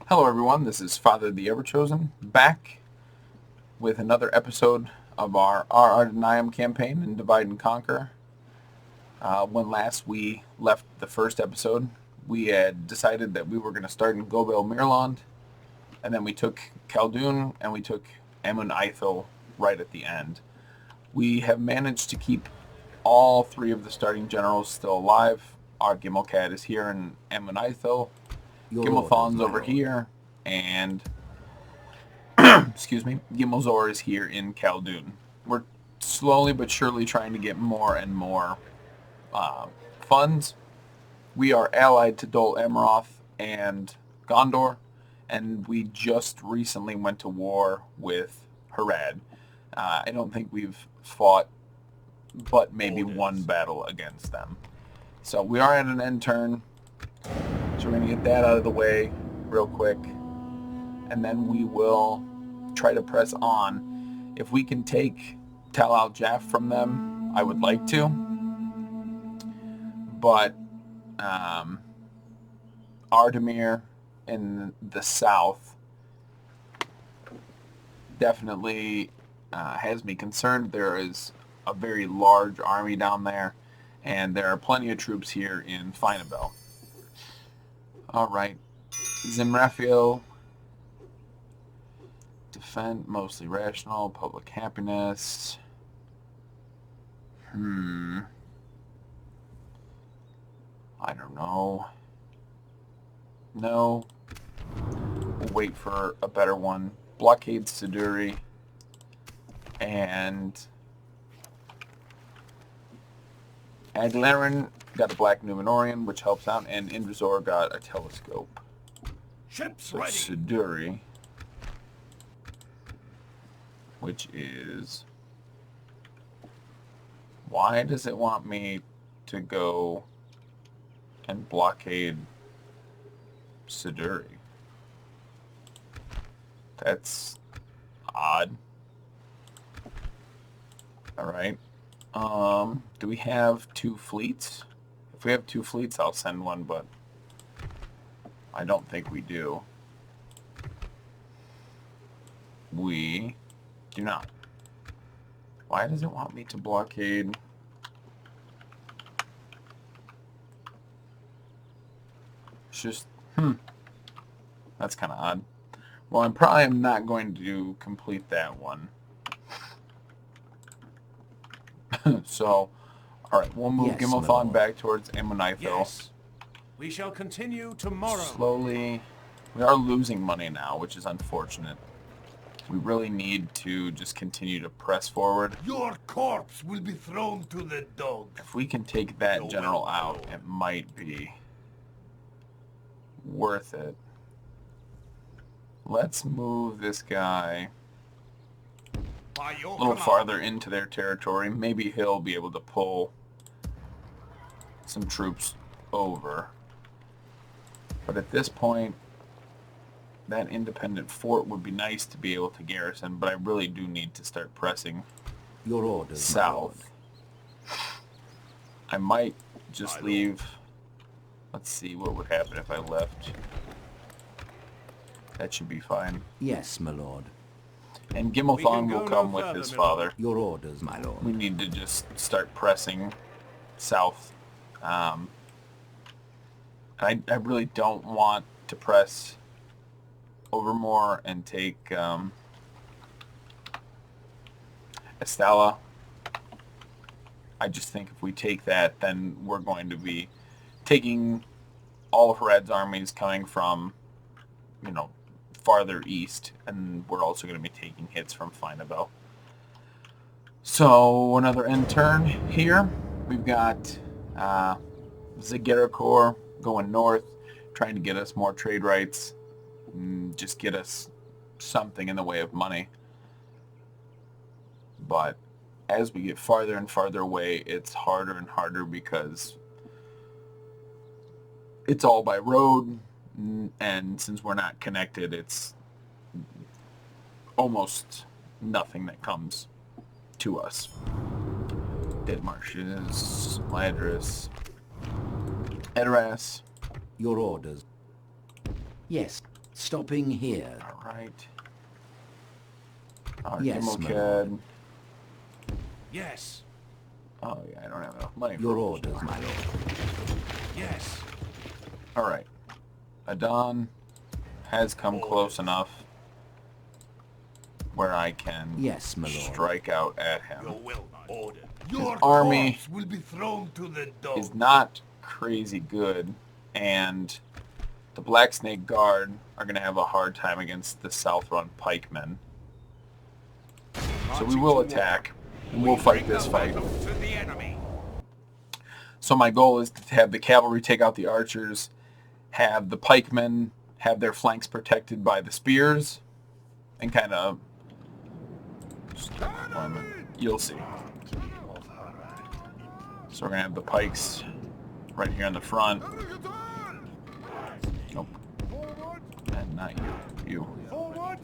Hello everyone, this is Father the Ever-Chosen, back with another episode of our Ar-Adûnâim campaign in Divide and Conquer. When last we left the first episode, we had decided that we were going to start in Gobel Mirland, and then we took Khaldun, and we took Amun Ithil right at the end. We have managed to keep all three of the starting generals still alive. Our Gimmelcat is here in Amun Ithil. Gimmelthon's over here, and excuse me, Gimmelzor is here in Khaldun. We're slowly but surely trying to get more and more funds. We are allied to Dol Amroth and Gondor, and we just recently went to war with Harad. I don't think we've fought but maybe one battle against them. So we are at an end turn. So we're going to get that out of the way real quick, and then we will try to press on. If we can take Tal al-Jaf from them, I would like to. But Ardamir in the south definitely has me concerned. There is a very large army down there, and there are plenty of troops here in Faen'obel. Alright, Zimraphil, defend, mostly rational, public happiness. I don't know. No. We'll wait for a better one. Blockade Siduri, and Adlaren got a black Númenorian, which helps out, and Indrazor got a telescope. Ships ready. Siduri, which is... Why does it want me to go and blockade Siduri? That's odd. Alright. Do we have two fleets? If we have two fleets, I'll send one, but I don't think we do. We do not. Why does it want me to blockade? It's just, that's kind of odd. Well, I probably am not going to complete that one. So, alright, we'll move Gimmelthon back towards Amun Ithil. Yes. We shall continue tomorrow. Slowly. We are losing money now, which is unfortunate. We really need to just continue to press forward. Your corpse will be thrown to the dogs. If we can take that general out, it might be worth it. Let's move this guy a little farther into their territory. Maybe he'll be able to pull some troops over. But at this point, that independent fort would be nice to be able to garrison, but I really do need to start pressing your orders, south. I might just leave. Let's see what would happen if I left. That should be fine. Yes, my lord. And Gimmelthon will come with his father. Your orders, my lord. We need to just start pressing south. I really don't want to press Overmore and take Estella. I just think if we take that, then we're going to be taking all of Harad's armies coming from, you know, farther east, and we're also going to be taking hits from Faen'obel. So another end turn here. We've got Zagirikor going north, trying to get us more trade rights, and just get us something in the way of money. But as we get farther and farther away, it's harder and harder because it's all by road. And since we're not connected, it's almost nothing that comes to us. Dead Marshes, Ladris, Edoras. Your orders. Yes. Stopping here. All right. Yes, my Dimoked. Yes. Oh yeah, I don't have enough money for Your it. orders, my lord. Yes. All right. Adon has come close enough where I can Yes, my lord. strike out at him. Your will, my order. Your army corpse will be thrown to the dogs. Is not crazy good, and the Black Snake Guard are going to have a hard time against the South Run pikemen. So we will attack, and we'll fight this fight. To the enemy. So my goal is to have the cavalry take out the archers, have the pikemen have their flanks protected by the spears, and kind of... You'll see. So we're going to have the pikes right here in the front. Nope. And not you. You. Forward.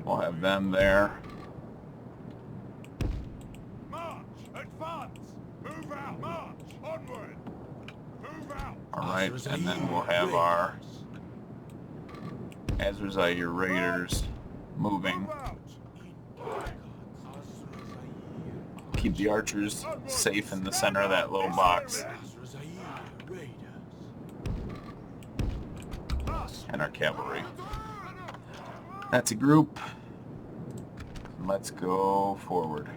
We'll have them there. March. Advance. Move out. March. Onward. Move out. Alright, and then we'll have our Azrazair Raiders moving. Keep the archers safe in the center of that little box. And our cavalry. That's a group. Let's go forward.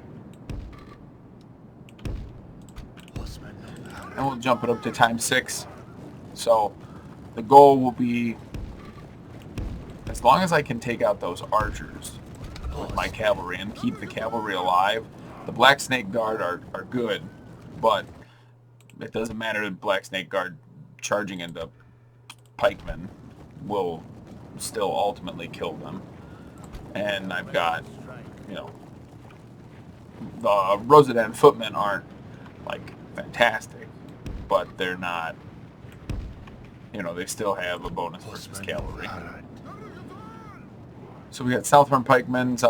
And we'll jump it up to ×6. So the goal will be, as long as I can take out those archers with my cavalry and keep the cavalry alive, the Black Snake Guard are good, but it doesn't matter. The Black Snake Guard charging into pikemen will still ultimately kill them. And I've got, you know, the Rosadan footmen aren't like fantastic, but they're not, you know, they still have a bonus versus cavalry. So we got Southern pikemen. They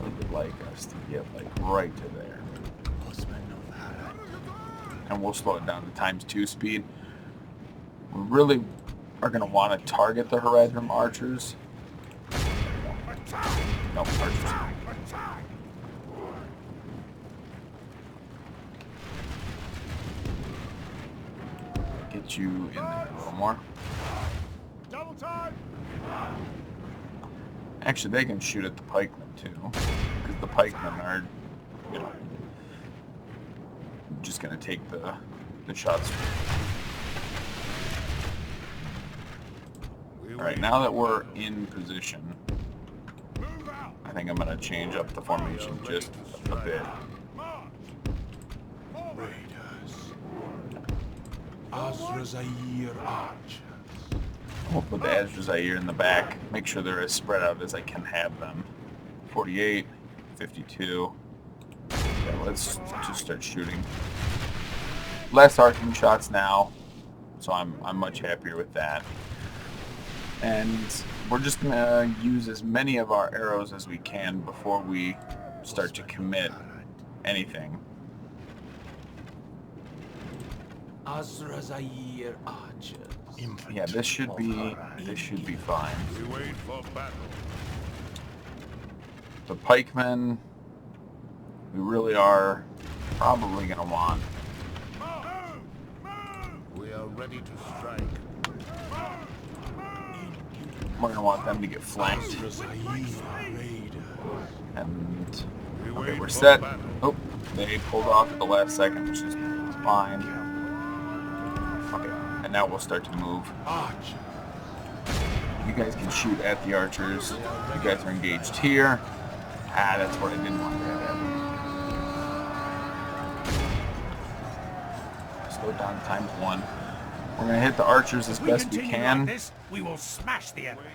would like us to get like right to there. And we'll slow it down to ×2 speed. We really are going to want to target the Haradrim archers. No, archers. Get you in there a little more. Double time. Actually, they can shoot at the pikemen too, because the pikemen are, you know, just going to take the shots. Alright, now that we're in position, I think I'm going to change up the formation just a bit. Azrazair archers. We'll put the Azrazair in the back, make sure they're as spread out as I can have them. 48, 52. Yeah, let's just start shooting. Less arcing shots now, so I'm much happier with that. And we're just going to use as many of our arrows as we can before we start to commit anything. Azrazair archers. Yeah, this should be fine. We wait for battle. The pikemen, we really are probably going to want. We are ready to strike. We're going to want them to get flanked. And okay, we're set. Oh, they pulled off at the last second, which is fine. Okay, and now we'll start to move. You guys can shoot at the archers. You guys are engaged here. Ah, that's what I didn't want to have. Slow it down to ×1. We're going to hit the archers as best we can. Like this, we will smash the enemy.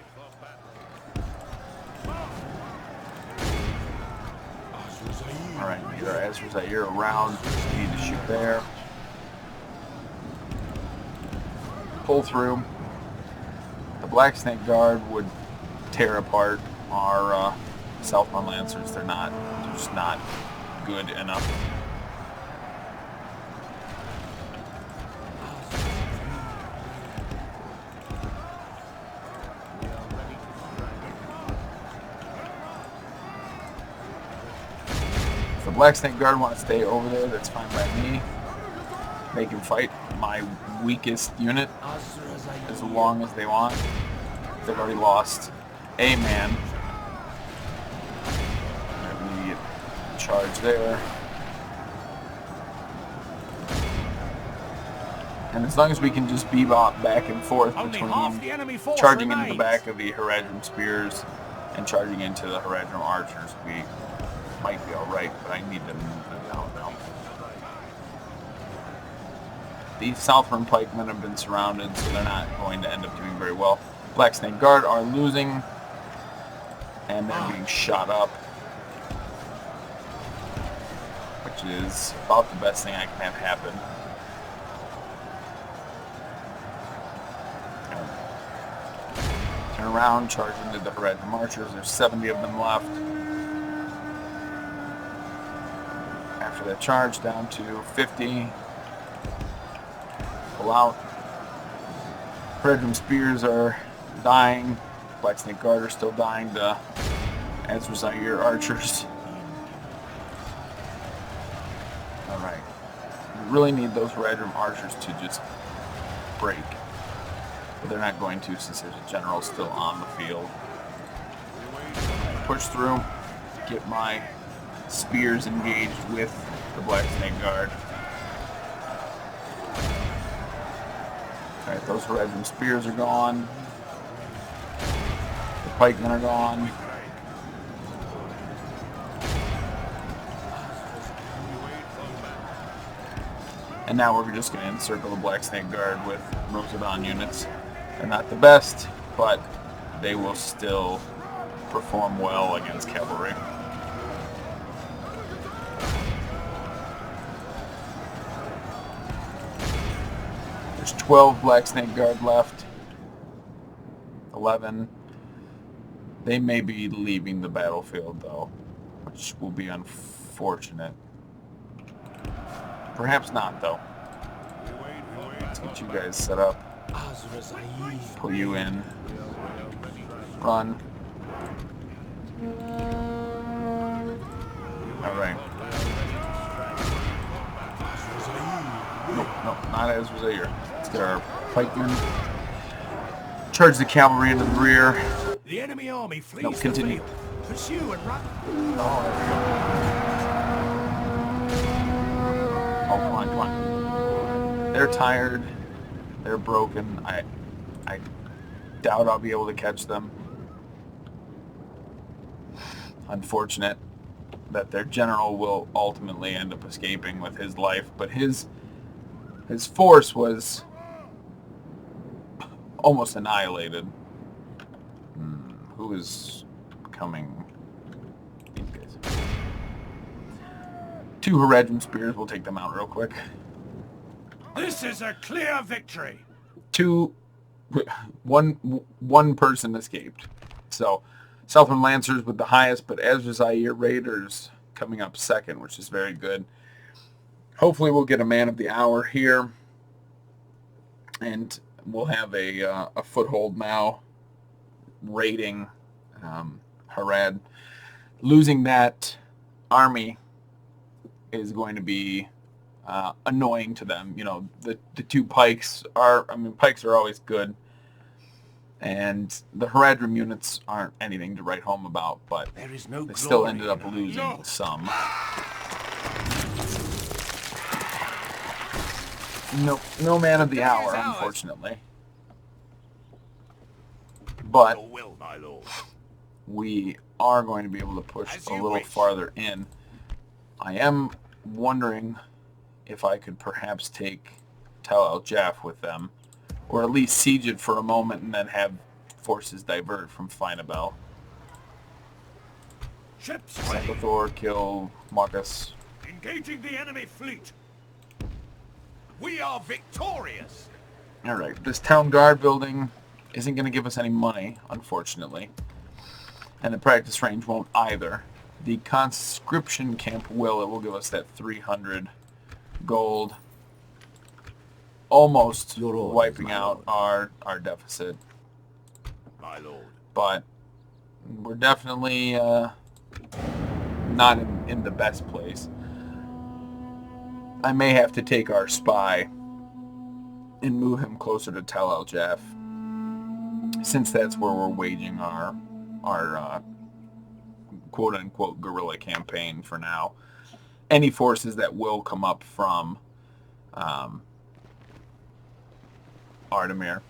Alright, get our Azrazair around. We need to shoot there. Pull through. The Black Snake Guard would tear apart our Southbound Lancers. They're just not good enough. Black Snake Guard want to stay over there. That's fine by me. They can fight my weakest unit as long as they want. They've already lost a man. Immediate charge there. And as long as we can just bebop back and forth between charging into the back of the Haradrim spears and charging into the Haradrim archers, we might be alright, but I need to move them out now. The Southern pikemen have been surrounded, so they're not going to end up doing very well. Black Snake Guard are losing, and they're being shot up, which is about the best thing I can have happen. Turn around, charge into the Haradrim archers. There's 70 of them left. After that charge, down to 50. Pull out. Haradrim spears are dying. Black Snake Guard are still dying to Azrazair archers. Alright. We really need those Haradrim archers to just break. But they're not going to since there's a general still on the field. Push through. Get my spears engaged with the Black Snake Guard. Alright, those Haradrim spears are gone. The pikemen are gone. And now we're just going to encircle the Black Snake Guard with Rosedon units. They're not the best, but they will still perform well against cavalry. There's 12 Black Snake Guard left. 11. They may be leaving the battlefield, though, which will be unfortunate. Perhaps not, though. Let's get you guys set up. Pull you in. Run. Alright. Nope, not Azrazair. Let's get our pikemen. Charge the cavalry into the rear. The enemy army flees. Nope, continue. The field. Pursue and run. Oh, there we go. Oh, come on, come on. They're tired. They're broken. I doubt I'll be able to catch them. Unfortunate that their general will ultimately end up escaping with his life, but his force was almost annihilated. Who is coming? These guys. 2 Haradrim spears. We'll take them out real quick. This is a clear victory. One person escaped. So, Southern Lancers with the highest, but Azrazair Raiders coming up second, which is very good. Hopefully we'll get a man of the hour here, and we'll have a foothold now raiding Harad. Losing that army is going to be annoying to them. You know, the 2 pikes are, pikes are always good, and the Haradrim units aren't anything to write home about, but There is no they still glory ended up in losing no. some. No man of the hour, unfortunately. But Your will, my lord. we are going to be able to push As a you little wish. farther in. I am wondering if I could perhaps take Tel El Jaf with them, or at least siege it for a moment and then have forces divert from Faen'obel. Ships ready. Sakothor, kill Marcus. Engaging the enemy fleet. We are victorious. Alright, this town guard building isn't going to give us any money, unfortunately. And the practice range won't either. The conscription camp will. It will give us that 300 gold. Almost Your orders, wiping my out lord. our deficit. My lord. But we're definitely not in the best place. I may have to take our spy and move him closer to Tel El Jaf, since that's where we're waging our quote-unquote guerrilla campaign for now. Any forces that will come up from Ardamir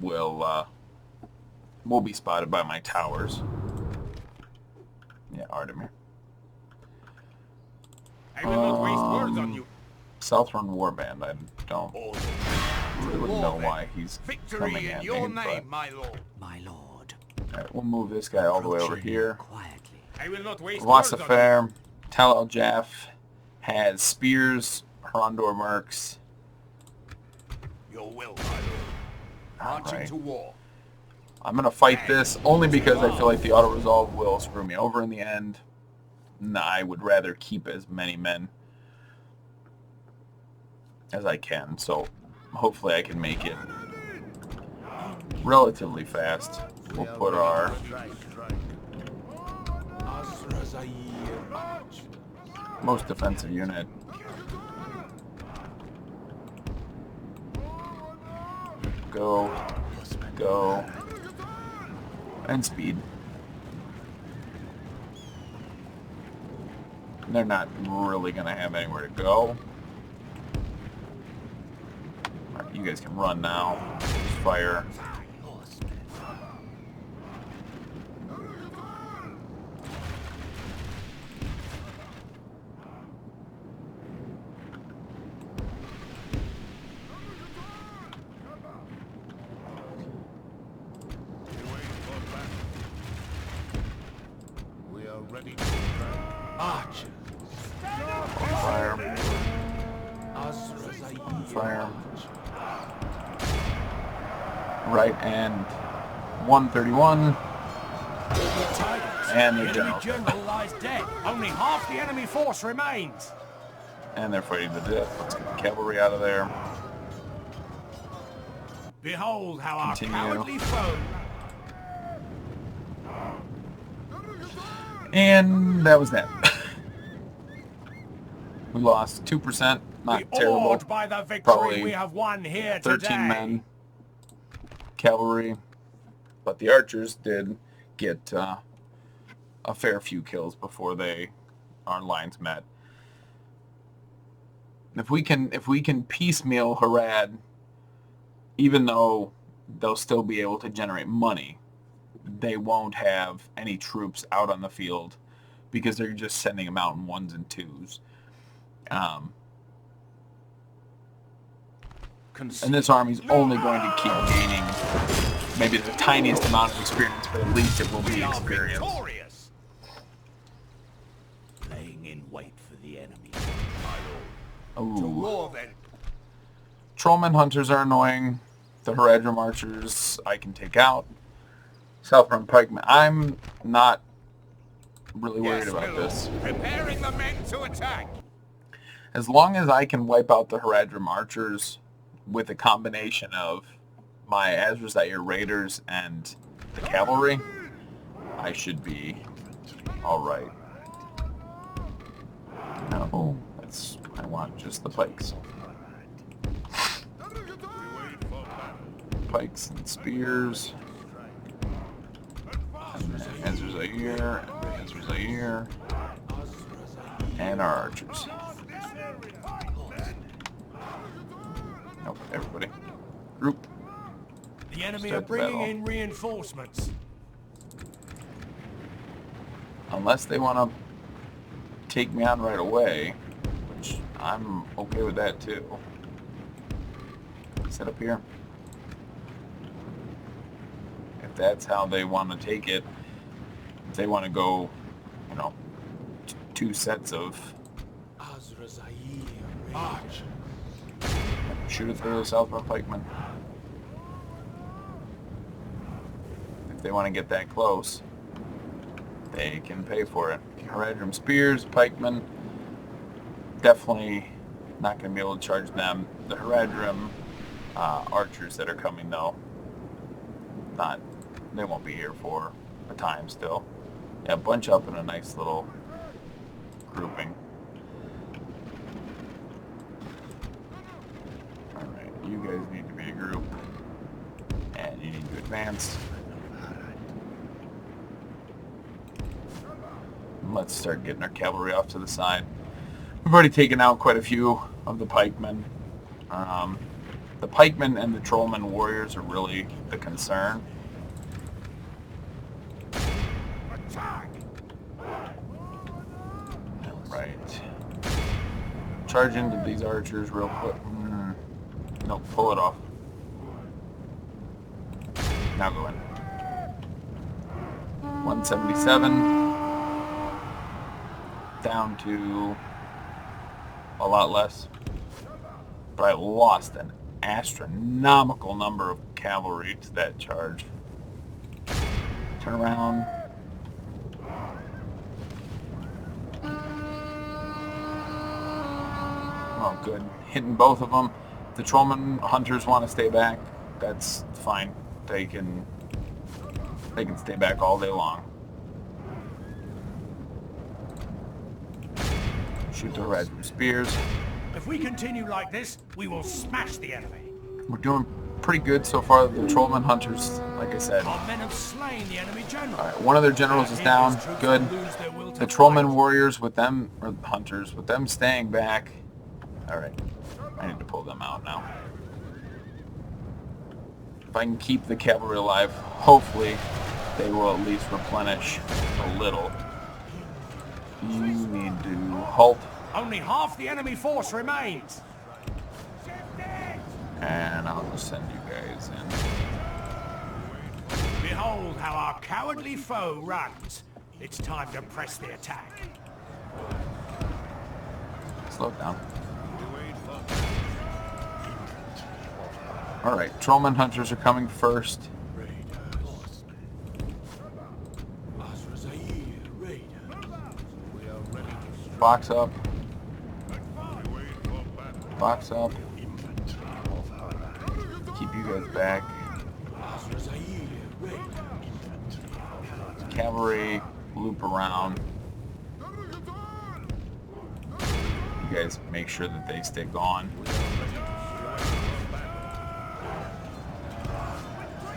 will be spotted by my towers. Yeah, Ardamir. I will not waste words on you. Southron Warband, I don't really know why he's coming Victory in at your me, name, my lord. My lord. Alright, we'll move this guy all the way over Approaching here. quietly. I will not waste words on you. Wassafair, Tel El Jaf has spears, Harondor mercs. Your will, my lord. Marching Alright. to war. I'm going to fight this only because I feel like the auto-resolve will screw me over in the end. Nah, I would rather keep as many men as I can, so hopefully I can make it relatively fast. We'll put our most defensive unit. Go, go, and speed. They're not really going to have anywhere to go. Right, you guys can run now. Just fire. We are ready to strike. Archers. Fire. Fire. Right, and 131. And the general. general lies dead. Only half the enemy force remains. And they're fighting to death. Let's get the cavalry out of there. Behold how Continue. our cowardly foe. And that was that. We lost 2%. Not terrible. Awed by the victory Probably we have won here 13 today. men. Cavalry. But the archers did get a fair few kills before our lines met. If we can piecemeal Harad, even though they'll still be able to generate money, they won't have any troops out on the field because they're just sending them out in ones and twos. And this army's only going to keep gaining maybe the tiniest amount of experience, but at least it will be experience. Victorious. Laying in wait for the enemy. To Ooh. war then. Trollman hunters are annoying. The Haradrim archers I can take out. Southbound pikemen. I'm not really worried about my lord. this. Preparing the men to attack. As long as I can wipe out the Haradrim archers with a combination of my Azrazair raiders and the cavalry, I should be alright. No, I want just the pikes. Pikes and spears. And then Azrazair, and our archers. Nope, everybody. Group. The enemy Start are the bringing battle. in reinforcements. Unless they want to take me on right away, which I'm okay with that too. Set up here. If that's how they want to take it, if they want to go, two sets of Arch. shoot at the southbound pikemen. If they want to get that close, they can pay for it. Haradrim spears, pikemen, definitely not going to be able to charge them. The Haradrim archers that are coming though, they won't be here for a time still. Yeah, bunch up in a nice little grouping. Alright, you guys need to be a group. And you need to advance. Let's start getting our cavalry off to the side. We've already taken out quite a few of the pikemen. The pikemen and the trollmen warriors are really the concern. Right. Charge into these archers real quick. Nope, pull it off. Now go in. 177. Down to a lot less. But I lost an astronomical number of cavalry to that charge. Turn around. Oh, good. Hitting both of them. The trollman hunters want to stay back. That's fine. They can stay back all day long. Shoot the Harad with spears. If we continue like this, we will smash the enemy. We're doing pretty good so far. The trollman hunters, like I said. Our men have slain the enemy general. Alright, one of their generals is down. Good. The trollman warriors with them, or the hunters, with them staying back. Alright, I need to pull them out now. If I can keep the cavalry alive, hopefully they will at least replenish a little. You need to halt. Only half the enemy force remains. And I'll just send you guys in. Behold how our cowardly foe runs. It's time to press the attack. Slow down. Alright, trollman hunters are coming first. Box up. Box up. Keep you guys back. Cavalry, loop around. You guys make sure that they stay gone.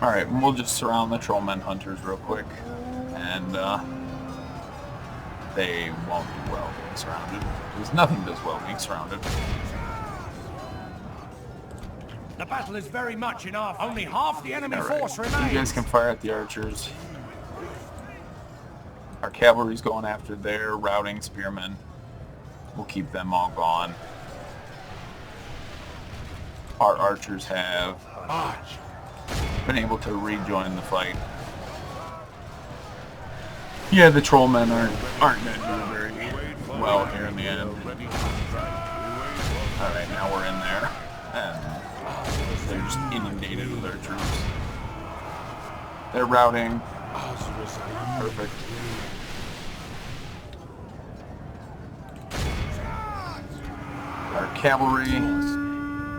Alright, we'll just surround the trollmen hunters real quick. And, they won't do well being surrounded. Because nothing does well being surrounded. The battle is very much in our favor. Only half the enemy Alright, force remains. you guys can fire at the archers. Our cavalry's going after their routing spearmen. We'll keep them all gone. Our archers have been able to rejoin the fight. Yeah, the trollmen aren't going to do very well here in the end. Alright, now we're in there. And they're just inundated with their troops. They're routing. Perfect. Our cavalry,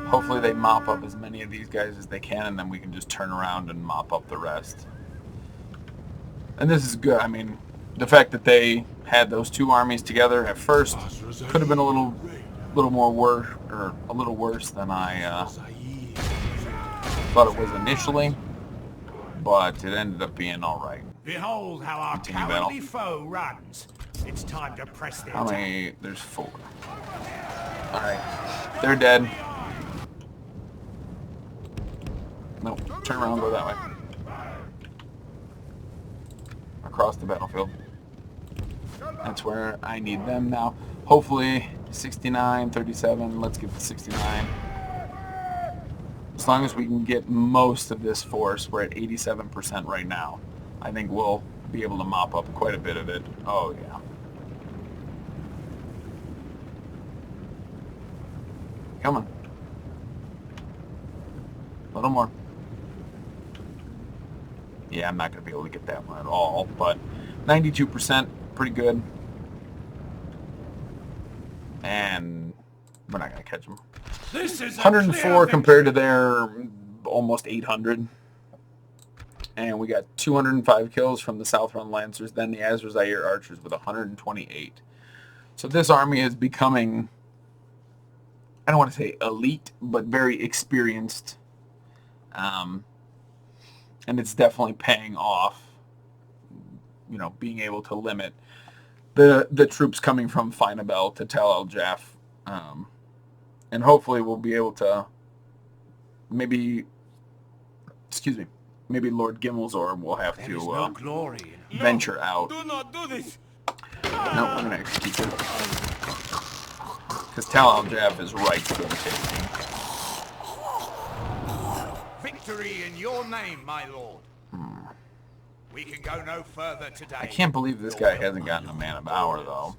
hopefully they mop up as many of these guys as they can, and then we can just turn around and mop up the rest. And this is good. I mean, the fact that they had those two armies together at first could have been a little more worse, or a little worse than I thought it was initially, but it ended up being all right. Behold how our cowardly foe runs. It's time to press the How attack. many? There's 4. All right, they're dead. Nope. Turn around and go that way. Across the battlefield. That's where I need them now. Hopefully 69, 37. Let's get to 69. As long as we can get most of this force, we're at 87% right now. I think we'll be able to mop up quite a bit of it. Oh, yeah. Come on. A little more. Yeah, I'm not going to be able to get that one at all, but 92%, pretty good. And we're not going to catch them. This is 104 compared to their almost 800. And we got 205 kills from the South Run Lancers, then the Azrazair Archers with 128. So this army is becoming, I don't want to say elite, but very experienced. And it's definitely paying off, being able to limit the troops coming from Faen'obel to Tel El-Jaf. And hopefully we'll be able to maybe Lord Gimmelzor will have There is to no glory in venture out. Do not do this. No, we're going to execute it. Because Tel El-Jaf is right for the taking. Victory in your name, my lord. We can go no further today. I can't believe this guy hasn't gotten a Man of Valor, though.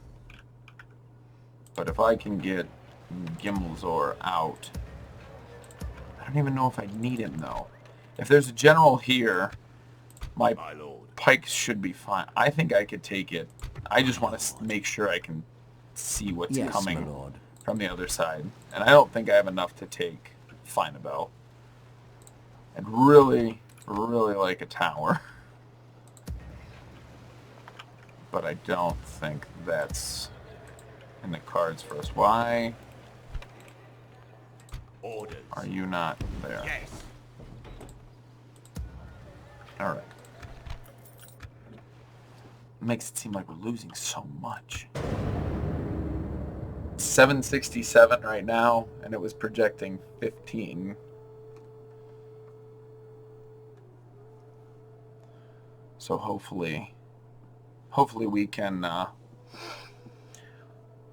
But if I can get Gimmelzor out... I don't even know if I need him, though. If there's a general here, my pikes should be fine. I think I could take it. I just want to make sure I can see what's coming from the other side. And I don't think I have enough to take Faen'obel. I'd really, really like a tower. But I don't think that's in the cards for us. Why are you not there? Yes. Alright. Makes it seem like we're losing so much. 767 right now, and it was projecting 15. So hopefully we can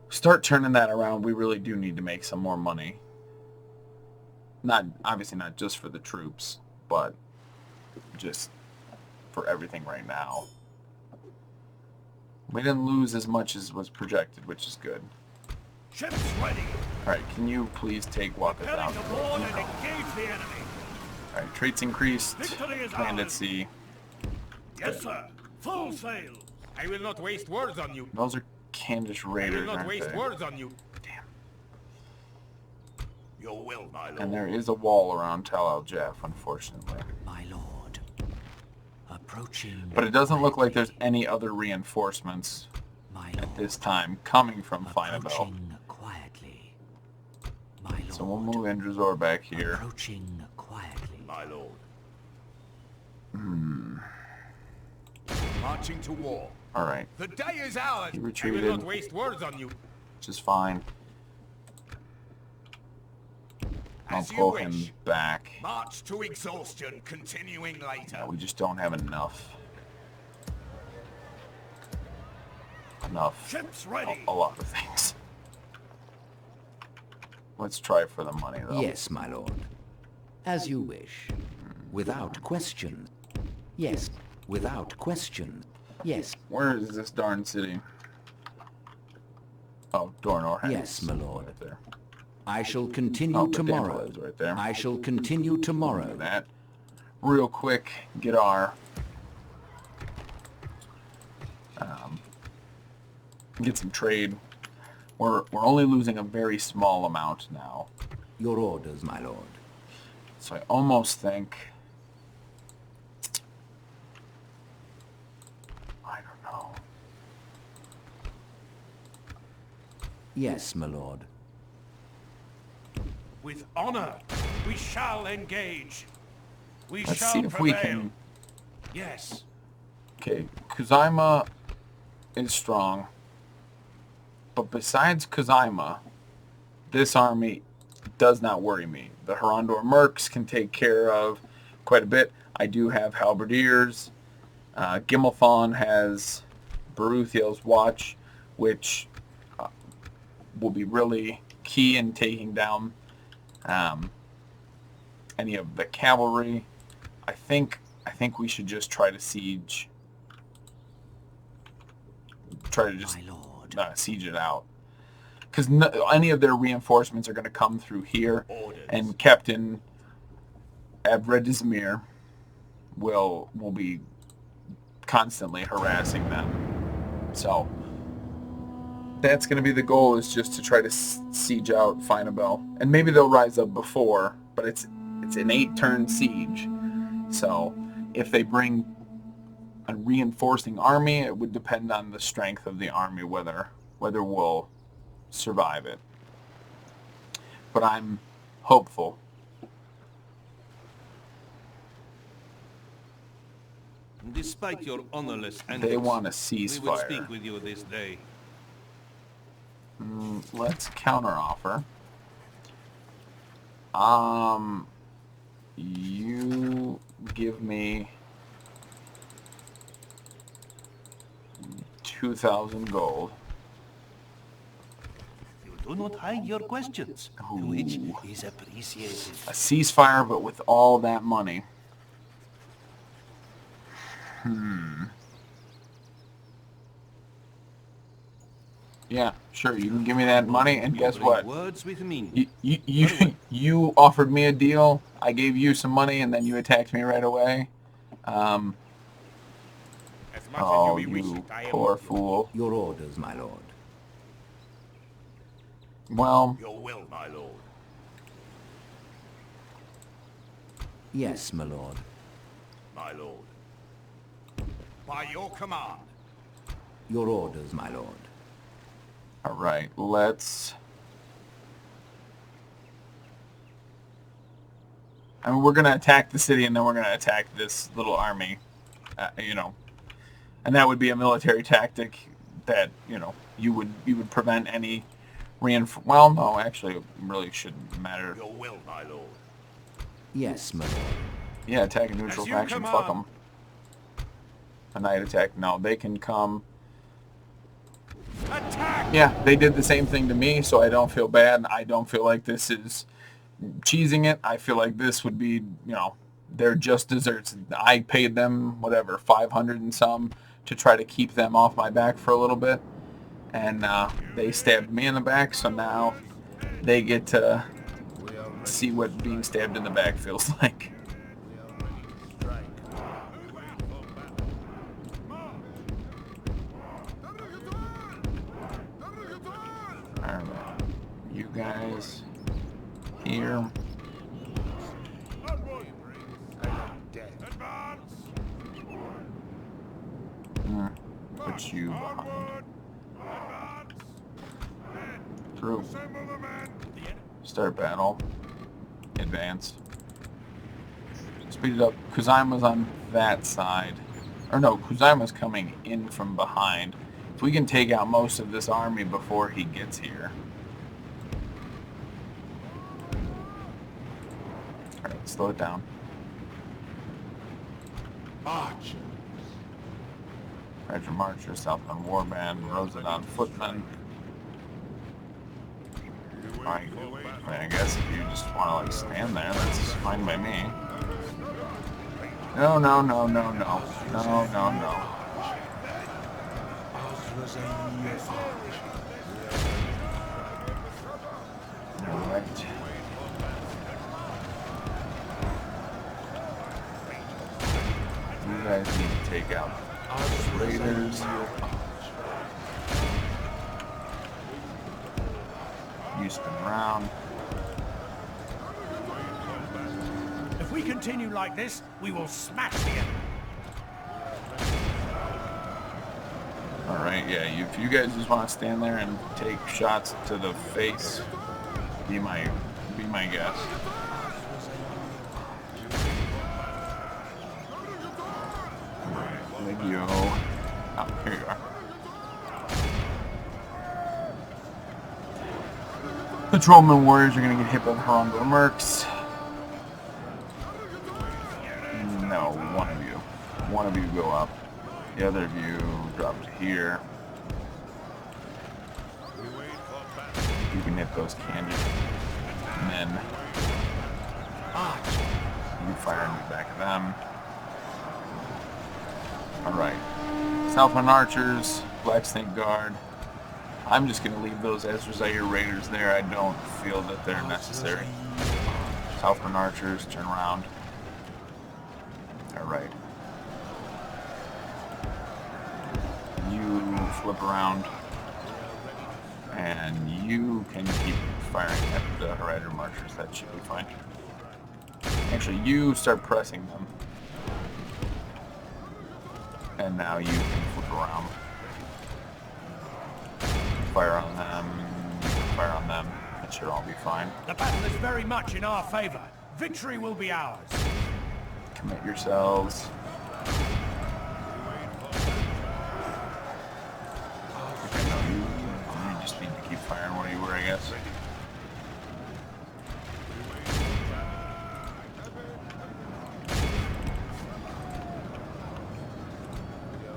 start turning that around. We really do need to make some more money. Obviously not just for the troops, but just for everything right now. We didn't lose as much as was projected, which is good. Ships ready. Alright, can you please take Walkers out? Board and engage the enemy. Alright, traits increased. Victory is Land at ours. sea. Yes, sir. Full sail. I will not waste words on you. Those are Candish I will raiders, not aren't waste they? words on you. Damn. Your will, my lord. And there is a wall around Tel El-Jaf, unfortunately. My lord. Approaching. But it doesn't look like there's any other reinforcements My at lord. this time coming from Faen'obel. Approaching quietly. My lord. So we'll move Indrazor back here. Approaching quietly. My lord. Marching to war. Alright, The day is ours. He I will retreated. not waste words on you. which is fine. I'll As you pull wish. him back. March to exhaustion, continuing later. Yeah, we just don't have enough. Ships ready. A lot of things. Let's try for the money, though. Yes, my lord. As you wish. Without question. Yes, without question. Yes, Where is this darn city? Oh, Dornor. Yes, my lord. Right there. I shall continue Oh, the tomorrow. Dandelions right there. I shall continue Do tomorrow. that. Real quick, get our... get some trade. We're only losing a very small amount now. Your orders, my lord. So I almost think... I don't know. Yes, my lord. With honor, we shall engage. We Let's shall see if prevail. we can... Yes. Okay, Kuzaima is strong. But besides Kuzaima, this army does not worry me. The Harandor Mercs can take care of quite a bit. I do have Halberdiers. Gimmelthon has Baruthiel's Watch, which will be really key in taking down any of the cavalry. I think we should just try to siege. Try to just My lord. siege it out. Because any of their reinforcements are going to come through here, and Captain Abredizmir will be constantly harassing them. So that's going to be the goal, is just to try to siege out Faen'obel. And maybe they'll rise up before, but it's an 8-turn siege. So if they bring a reinforcing army, it would depend on the strength of the army, whether whether we'll survive it. But I'm hopeful. Despite your honorless They antics, want a we will speak ceasefire. with you this day. Let's counteroffer. You give me 2,000 gold. You do not hide your questions, which is appreciated. A ceasefire, but with all that money. Yeah, sure. You can give me that money, and guess Bring what? words with meaning. You offered me a deal. I gave you some money, and then you attacked me right away. As much Oh, as you may wish you it, I am poor yours. fool. Your orders, my lord. Well, Your will, my lord. Yes, my lord. My lord. By your command. Your orders, my lord. all right. Let's. I mean, we're gonna attack the city, and then we're gonna attack this little army. And that would be a military tactic that you would prevent any Well, no, actually, it really shouldn't matter. Your will, my lord. Yes, my lord. Yeah, attack a neutral As you faction. Fuck command. them. A night attack. No, they can come. Attack! Yeah, they did the same thing to me, so I don't feel bad. I don't feel like this is cheesing it. I feel like this would be, they're just desserts. I paid them, whatever, 500 and some to try to keep them off my back for a little bit. And they stabbed me in the back, so now they get to see what being stabbed in the back feels like. Alright, you guys here. Put you behind. Through. Start battle. Advance. Speed it up. Kuzaima's on that side. Or no, Kuzaima's coming in from behind. If we can take out most of this army before he gets here. Alright, slow it down. March. Roger Marcher, Southland Warband, Rosedon Footmen. Alright, I guess if you just want to stand there, that's fine by me. No. Alright. You guys need to take out raiders. You spin around. If we continue like this, we will smash the enemy. Alright, yeah, if you guys just want to stand there and take shots to the face, be my guest. Legio. Oh, here you are. Patrolman warriors are going to get hit by the Harad mercs. No, one of you. One of you go up. The other of you drop to here. You can hit those candy men. You fire in the back of them. Alright. Southland Archers, Black Snake Guard. I'm just going to leave those Ezra Zaire Raiders there. I don't feel that they're necessary. Southland Archers, turn around. Alright. You flip around. And you can keep firing at the Harad Marchers. That should be fine. Actually, you start pressing them. And now you can flip around. fire on them. Fire on them. That should all be fine. The battle is very much in our favor. Victory will be ours. Commit yourselves. Okay, no, you just need to keep firing where you were, I guess.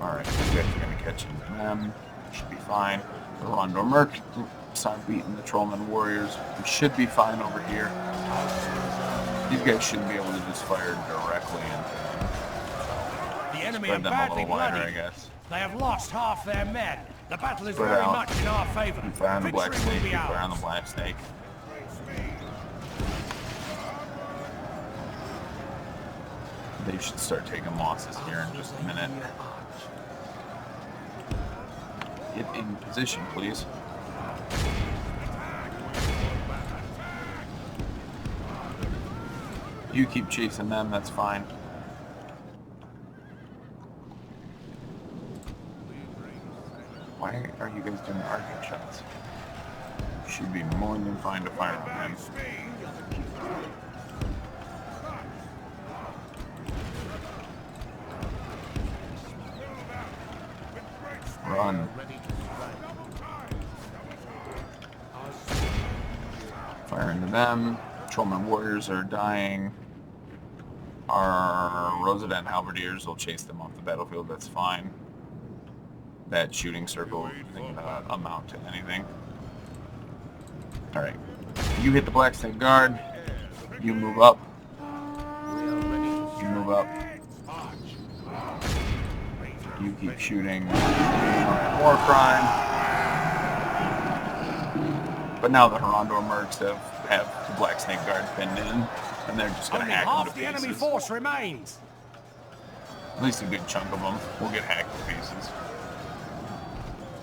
Alright, you guys are going to catch them. Should be fine. The Mordor Merc start beating the Trollman Warriors. We should be fine over here. These guys should be able to just fire directly into them. The enemy Spread are them a badly little wider, I bloodied. guess. They have lost half their men. The battle is Spread very out. much in our favor. Keep fire on the Black Victory will Snake. be Keep fire on the ours. Black Snake. They should start taking losses here in just a minute. Get in position, please. You keep chasing them, that's fine. Why are you guys doing arcing shots? You should be more than fine to fire on them. Run. Fire into them. Trollman Warriors are dying. Our Rosedan Halberdiers will chase them off the battlefield, that's fine. That shooting circle isn't gonna amount to anything. Alright. You hit the Black Snake Guard. You move up. You move up. You keep shooting. More crime. But now the Mordor Mercs have the Black Snake Guard pinned in, and they're just going to Only hack them half to the enemy pieces. force remains. At least a good chunk of them will get hacked to pieces.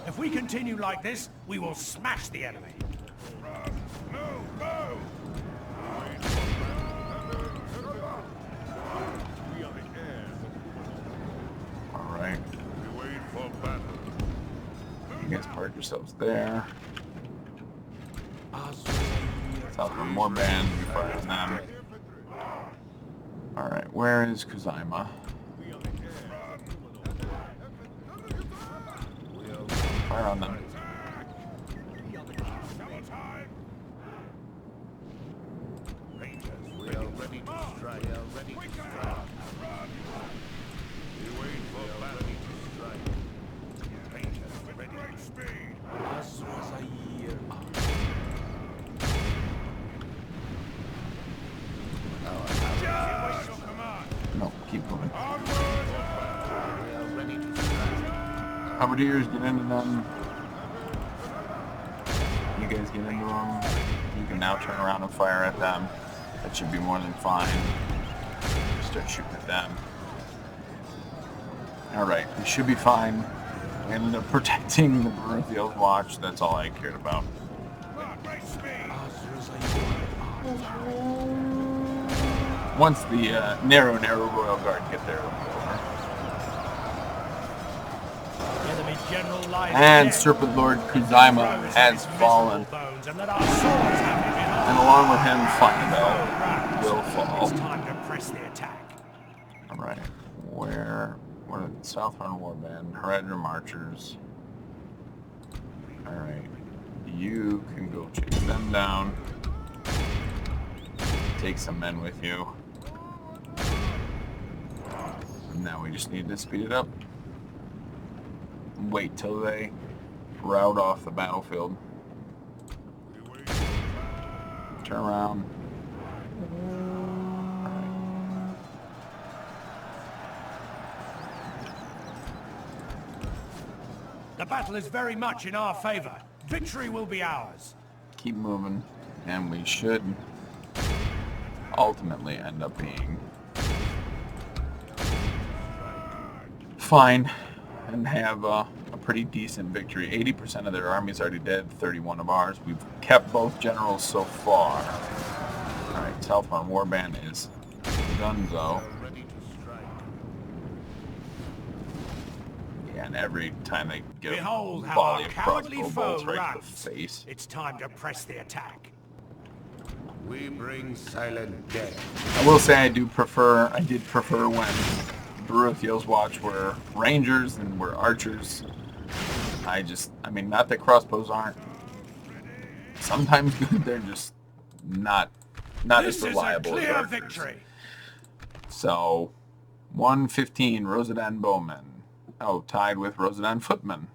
If we continue like this, we will smash the enemy. Alright. We wait for battle. You guys park yourselves there. Southern Warband, you fire on them. Alright, where is Kuzaima? Fire on them. We are ready to strike. We are ready to strike. We wait for battle to strike. Rangers ready to speed. No, keep moving. We are ready to strike. Halberdiers, get into them. You guys get into them. You can now turn around and fire at them. That should be more than fine. Start shooting at them. Alright, we should be fine. We ended up protecting the Baratheon's Watch. That's all I cared about. Once the narrow Royal Guard get there, it'll be over. The enemy general lies And dead. Serpent Lord Kuzaima Rose has his fallen. miserable bones, and let our swords have him in And our along with him, Faen'obel rounds. will fall. It's time to press the attack. Alright, what are the Southern Warband? Harad Marchers. Alright, you can go chase them down. Take some men with you. Now we just need to speed it up. Wait till they rout off the battlefield. Turn around. The battle is very much in our favor. Victory will be ours. Keep moving, and we should ultimately end up being fine and have a pretty decent victory. 80% of their army's already dead, 31 of ours. We've kept both generals so far. Alright, Southbound Warband is Gunzo. Ready to strike. And every time they get Behold a how volley our of cowardly crossbow foe bolts right to the runs. face. It's time to press the attack. We bring silent death. I will say I did prefer when Baruthiel's watch were rangers and were archers. I mean, not that crossbows aren't sometimes good, they're just not as reliable This is a as clear archers. victory. So, 115 Rosedan bowmen. Oh, tied with Rosedan footmen.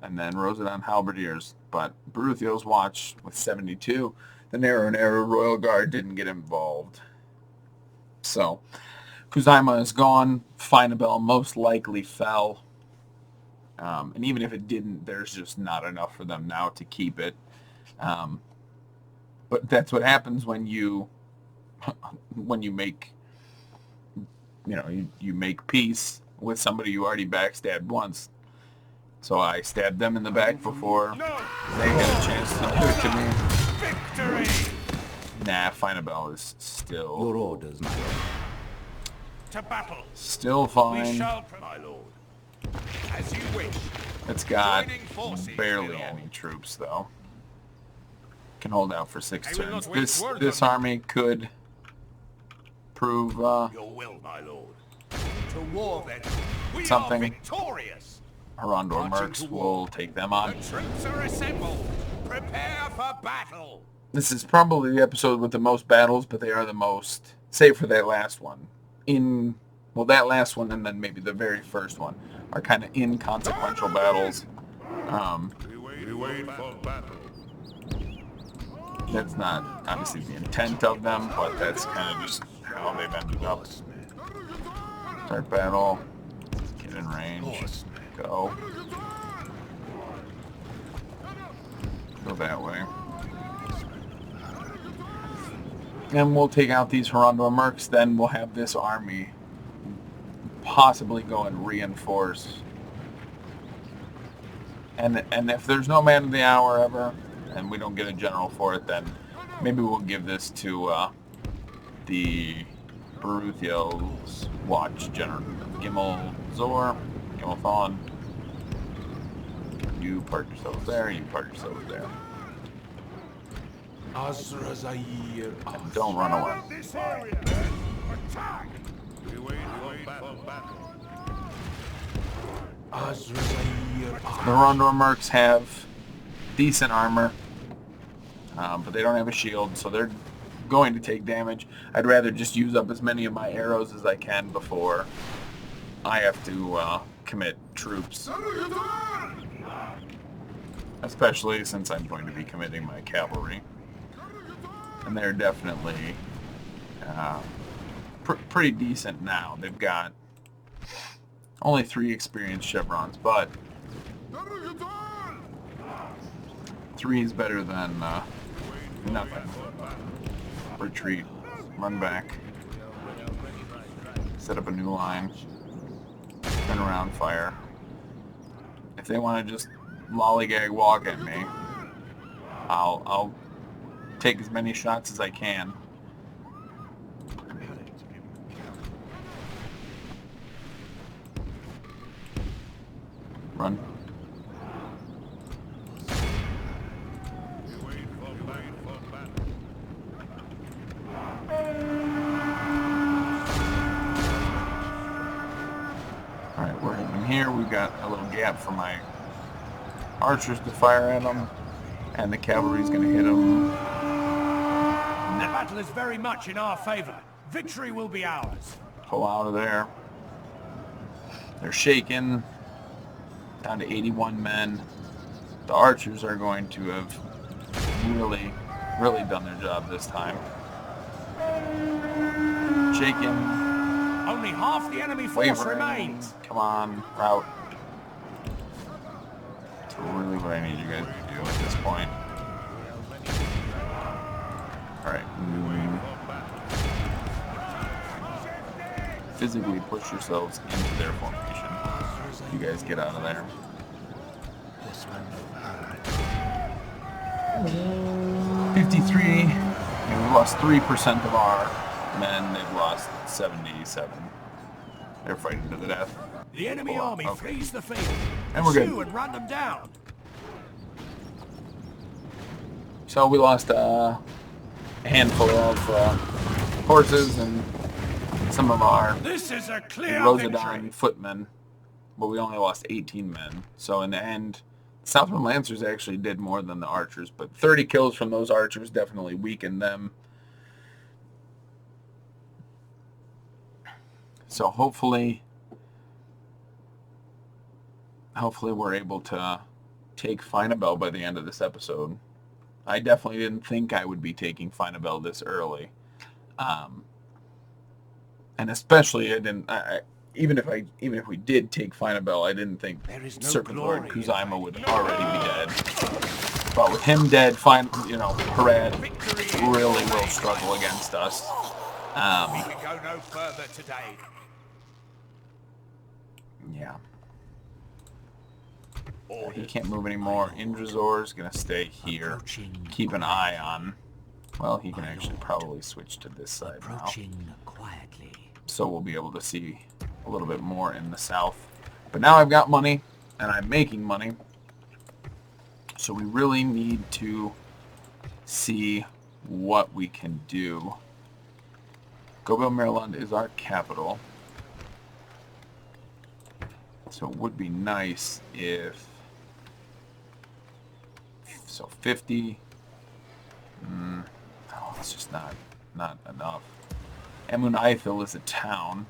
And then Rosedan halberdiers. But Baruthiel's watch with 72. The Narrow Royal Guard didn't get involved. So, Kuzaima is gone. Faen'obel most likely fell. And even if it didn't, there's just not enough for them now to keep it. But that's what happens when you make, you make peace with somebody you already backstabbed once. So I stabbed them in the back before they had a chance to do it to me. Victory! Nah, Faen'obel is still... Your orders, my lord. To battle. Still We fine. shall, my lord. As you wish. It's got Joining forces, barely my lord. any troops, though. Can hold out for 6 I will turns. not wait This words army could prove Your will, my lord. To war, then. We Something. are victorious. Harondor Marching Mercs to will war. take them The on. troops are assembled. Prepare for battle. This is probably the episode with the most battles, but they are the most, save for that last one. That last one and then maybe the very first one are kind of inconsequential battles. We wait for battle. That's not obviously the intent of them, but that's kind of just how they've ended up. Start battle, get in range, go that way. And we'll take out these Harondor Mercs, then we'll have this army possibly go and reinforce. And if there's no man of the hour ever, and we don't get a general for it, then maybe we'll give this to the Baruthiel's watch general, Gimel Thawne. You park yourselves there, you park yourselves there. And don't run away. This area. Attack. We wait for battle. The Rondor Mercs have decent armor, but they don't have a shield, so they're going to take damage. I'd rather just use up as many of my arrows as I can before I have to commit troops. Especially since I'm going to be committing my cavalry. And they're definitely pretty decent now. They've got only 3 experienced chevrons, but 3 is better than nothing. Retreat, run back, set up a new line, turn around, fire. If they want to just lollygag walk at me, I'll take as many shots as I can. Run. Alright, we're hitting here. We've got a little gap for my archers to fire at them, and the cavalry's going to hit them. The battle is very much in our favor. Victory will be ours. Pull out of there. They're shaken. Down to 81 men. The archers are going to have really done their job this time. Shaken. Only half the enemy force Wavering. remains. Come on, route. That's really what I need you guys to do at this point. Alright, physically push yourselves into their formation. You guys get out of there. 53. And we lost 3% of our men. They've lost 77. They're fighting to the death. The enemy Pull out. army Okay. flees the field. And we're good. Pursue and run them down. So we lost a handful of horses and some of our This is a clear Rosedon victory. footmen, but we only lost 18 men. So in the end, Southern Lancers actually did more than the archers, but 30 kills from those archers definitely weakened them. So hopefully we're able to take Faen'obel by the end of this episode. I definitely didn't think I would be taking Faen'obel this early. And especially even if we did take Faen'obel, I didn't think There is no Serpent Lord glory in Kuzima would already be dead. But with him dead, Harad really will struggle against us. We can go no further today. Yeah. He can't move anymore. Indrazor's gonna stay here. Keep an eye on. Well, he can actually probably switch to this side now. Approaching quietly. So we'll be able to see a little bit more in the south. But now I've got money, and I'm making money. So we really need to see what we can do. Gobel Maryland is our capital. So it would be nice if... So 50... Oh, it's just not enough. Emunithil is a town,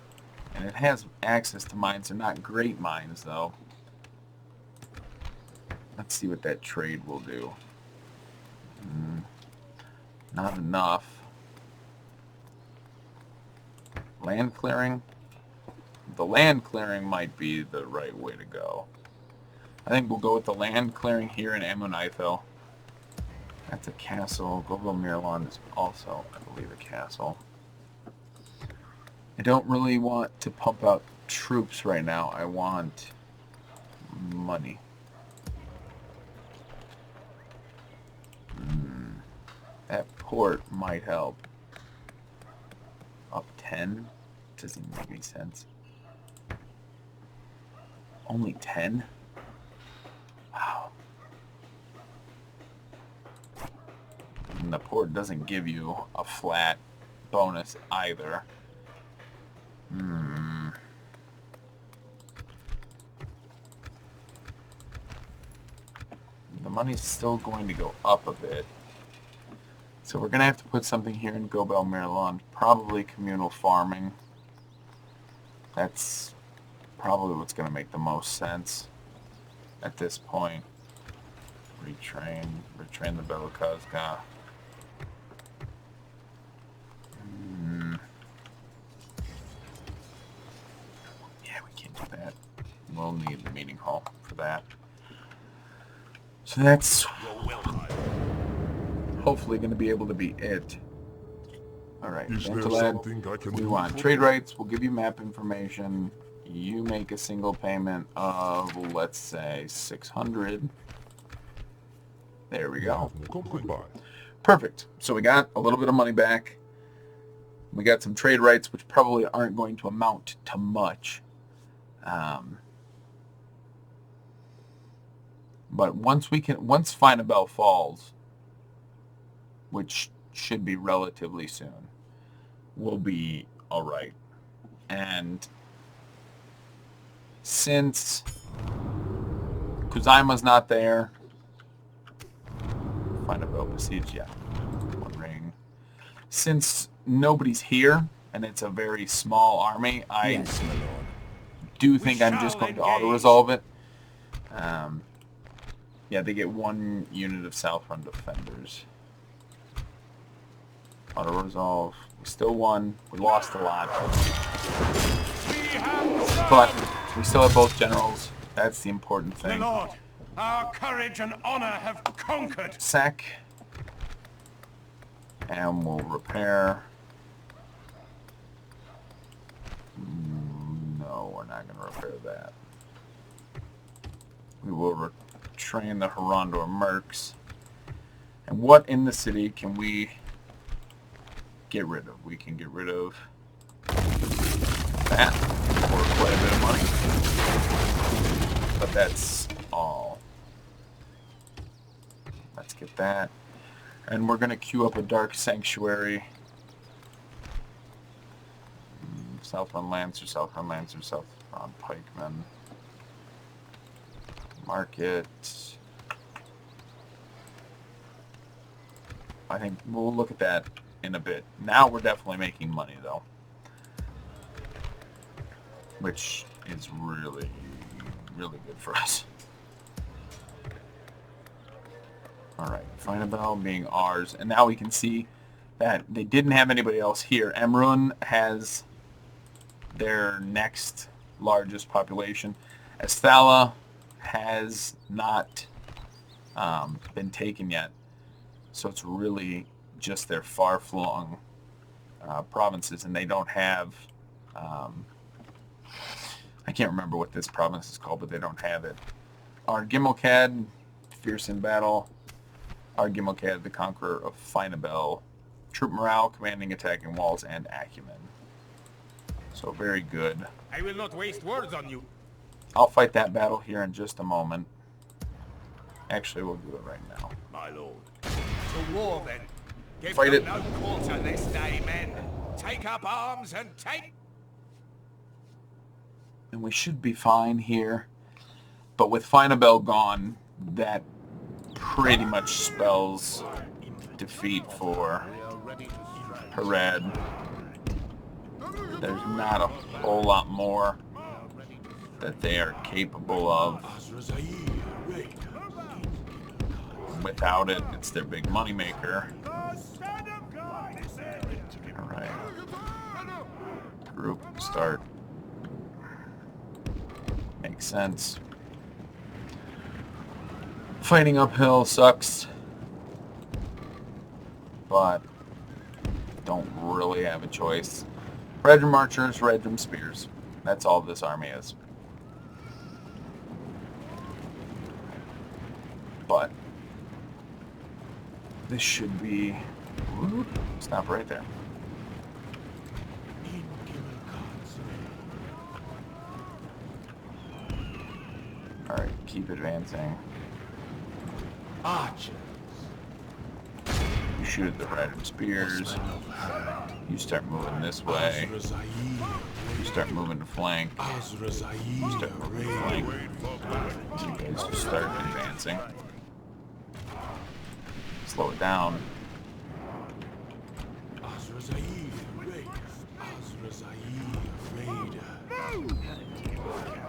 and it has access to mines. They're not great mines, though. Let's see what that trade will do. Not enough. Land clearing? The land clearing might be the right way to go. I think we'll go with the land clearing here in Emunithil. That's a castle. Gobel Maryland is also, I believe, a castle. I don't really want to pump out troops right now. I want money. That port might help. Up 10? Doesn't even make any sense. Only 10? Wow. And the port doesn't give you a flat bonus either. The money's still going to go up a bit. So we're going to have to put something here in Gobel Maryland. Probably communal farming. That's probably what's going to make the most sense at this point. Retrain the Belokazga. Yeah, we can't do that. We'll need the meeting hall for that. So that's hopefully going to be able to be it. Alright, Is there Ventilad, something I can we do want for trade you? rights. We'll give you map information. You make a single payment of, let's say, 600. There we go. Goodbye. Perfect. So we got a little bit of money back. We got some trade rights, which probably aren't going to amount to much. But once Faen'obel falls, which should be relatively soon, we'll be all right. And since Kuzima's not there, Faen'obel besieged, yeah, one ring. Since nobody's here and it's a very small army, I Yes, my lord. do think I'm just going to auto-resolve it. Yeah, they get one unit of South-Run defenders. Auto-resolve. We still won. We lost a lot. But we still have both generals. That's the important thing. Lord, our courage and honor have conquered. Sack. And we'll repair. No, we're not going to repair that. We will train the Harondor Mercs. And what in the city can we get rid of? We can get rid of that. Or quite a bit of money. But that's all. Let's get that. And we're going to queue up a Dark Sanctuary. Southbound Lancer, Southbound Lancer, Southbound Pikemen. Market. I think we'll look at that in a bit. Now we're definitely making money, though. Which is really, really good for us. Alright, Faen'obel being ours. And now we can see that they didn't have anybody else here. Emrun has their next largest population. Esthala has not been taken yet. So it's really just their far-flung provinces, and they don't have... I can't remember what this province is called, but they don't have it. Ar-Gimmelcad, fierce in battle. Ar-Gimmelcad, the conqueror of Faen'obel. Troop morale, commanding, attacking walls, and acumen. So very good. I will not waste words on you. I'll fight that battle here in just a moment. Actually, we'll do it right now. My lord. To war, then. Give Fight them it. no quarter this day, men. Take up arms and take... And we should be fine here. But with Faen'obel gone, that pretty much spells defeat for Harad. There's not a whole lot more that they are capable of. Without it, it's their big moneymaker. Alright. Group, start. Makes sense. Fighting uphill sucks. But don't really have a choice. Redrum archers, Redrum spears. That's all this army is. But this should be... Whoop, stop right there. Alright, keep advancing. Archers. You shoot at the Redrum spears. You start moving this way. You start moving to flank. You start moving to flank. You guys just start advancing. Slow it down.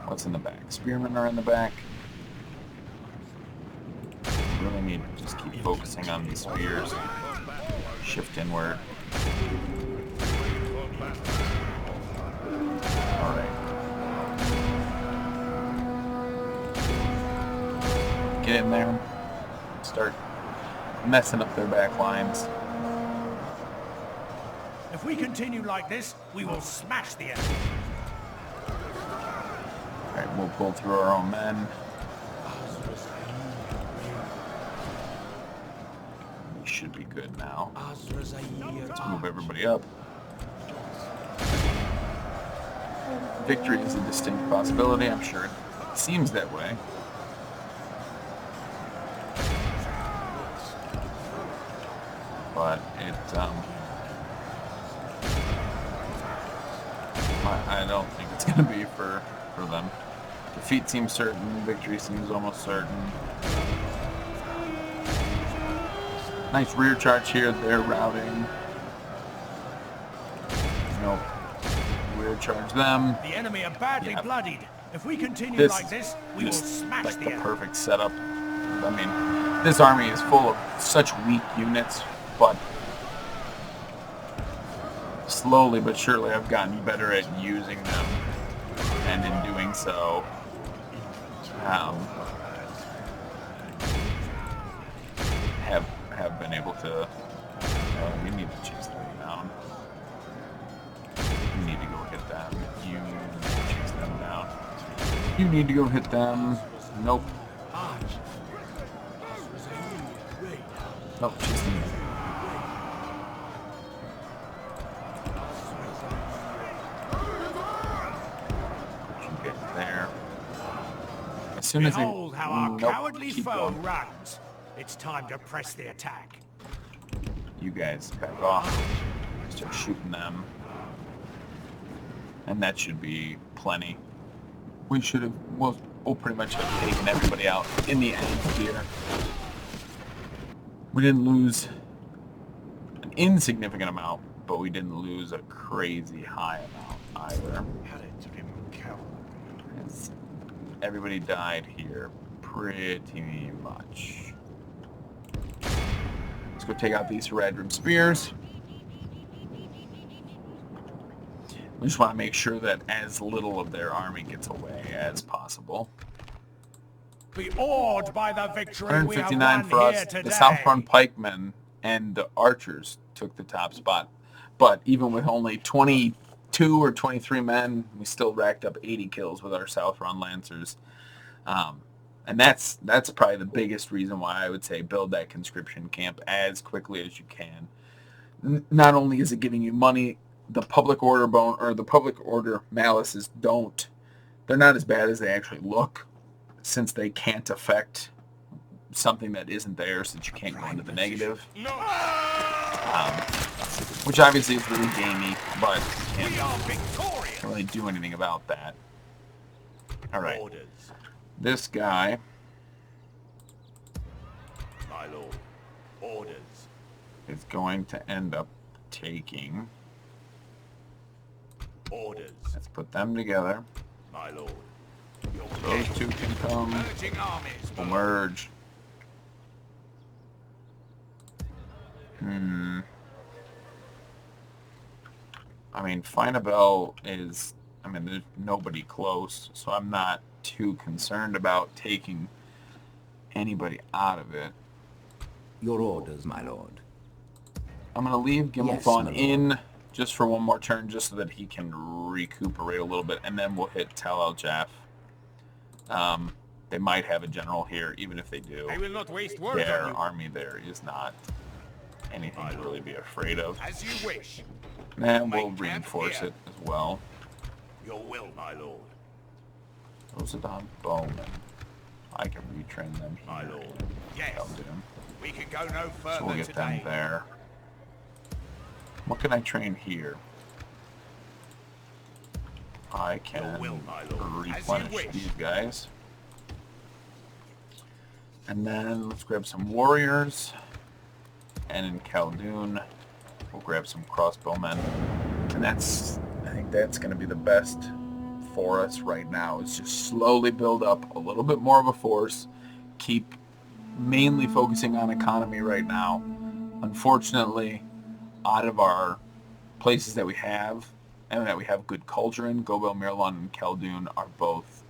What's in the back? Spearmen are in the back. Really need to just keep focusing on these spears. Shift inward. Alright. Get in there. Start messing up their back lines. If we continue like this, we will smash the enemy. Alright, we'll pull through our own men. We should be good now. Let's move everybody up. Victory is a distinct possibility, I'm sure it seems that way. But it, I don't think it's going to be for them. Defeat seems certain, victory seems almost certain. Nice rear charge here, they're routing. Nope. Rear charge them. The enemy are badly Yeah. bloodied. If we continue This like this, we will is smash like the the enemy. perfect setup. I mean, this army is full of such weak units, but slowly but surely I've gotten better at using them, and in doing so, have been able to. We need to chase them down. You need to go hit them. You need to chase them down. You need to go hit them. Nope. Nope, chase them down. soon as they... Behold how our Nope, cowardly keep foe going. runs. It's time to press the attack. You guys back off. Start shooting them. And that should be plenty. We should have... We'll pretty much have taken everybody out in the end here. We didn't lose an insignificant amount, but we didn't lose a crazy high amount either. As everybody died here pretty much. Let's go take out these Haradrim spears. We just want to make sure that as little of their army gets away as possible. Be awed by the victory we have 159 won for here us. today. The Southfront pikemen and the archers took the top spot. But even with only 22 or 23 men, we still racked up 80 kills with our Southfront lancers. And that's probably the biggest reason why I would say build that conscription camp as quickly as you can. Not only is it giving you money, the public order the public order malices they're not as bad as they actually look, since they can't affect something that isn't there, since you can't go into the negative. Which obviously is really gamey, but you can't really do anything about that. Alright. This guy, My lord. Orders. is going to end up taking... Orders. Let's put them together. My lord. Those two can come. Merging armies. We'll merge. I mean, Faen'obel is... I mean, there's nobody close, so I'm not too concerned about taking anybody out of it. Your orders, my lord. I'm going to leave Yes, Gimmelthon my lord. in just for one more turn, just so that he can recuperate a little bit, and then we'll hit Tal al-Jaf. They might have a general here, even if they do. I will not waste words Their on you. army there is not anything to really be afraid of. As you wish. And we'll camp reinforce here. it as well. Your will, my lord. Rosadon Bowman. I can retrain them here. My lord. Yes. Khaldun. We can go no further So we'll get them today. there. What can I train here? I can will, my lord. As you replenish wish. these guys. And then let's grab some warriors. And in Khaldun, we'll grab some crossbowmen. And I think that's going to be the best for us right now. Is just slowly build up a little bit more of a force. Keep mainly focusing on economy right now. Unfortunately, out of our places that we have, and that we have good culture in, Gobel, Mirlon, and Khaldun are both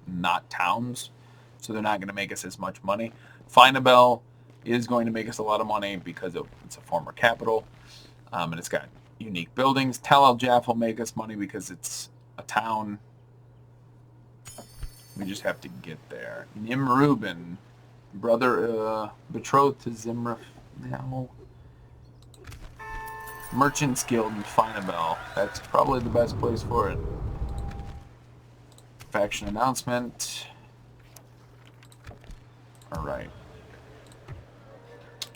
not towns, so they're not going to make us as much money. Faen'obel is going to make us a lot of money because it's a former capital, and it's got unique buildings. Tal al-Jaf will make us money because it's a town. We just have to get there. Nimrubin, brother, betrothed to Zimrif now. Merchants Guild in Faen'obel. That's probably the best place for it. Faction announcement. Alright.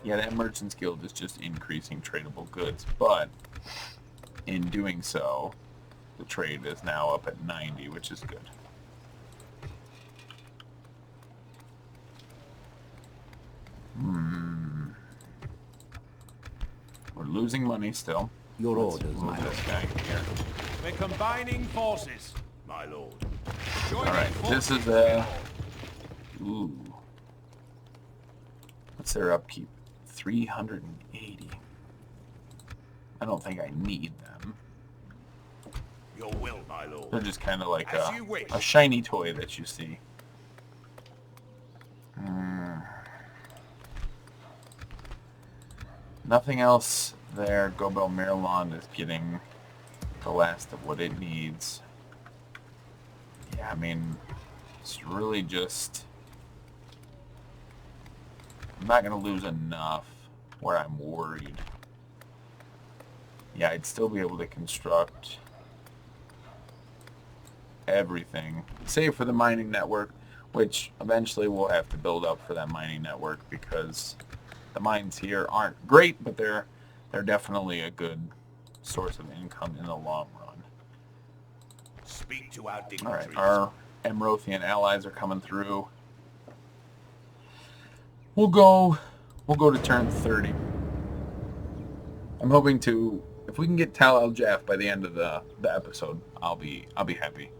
Yeah, that Merchants Guild is just increasing tradable goods, but in doing so, the trade is now up at 90, which is good. We're losing money still. Your Let's orders, move my lord. this guy here. We're combining forces. My lord. Alright, this is a... Ooh. What's their upkeep? 380. I don't think I need them. Your will, my lord. They're just kind of like As you wish. a shiny toy that you see. Nothing else there. Gobel Mirlon is getting the last of what it needs. Yeah, I mean, it's really just... I'm not going to lose enough where I'm worried. Yeah, I'd still be able to construct everything, save for the mining network, which eventually we'll have to build up for that mining network because the mines here aren't great, but they're definitely a good source of income in the long run. Speak to our All dignitaries. right, our Emrothian allies are coming through. We'll go to turn 30. I'm hoping to, if we can get Tal al-Jaf by the end of the episode, I'll be happy.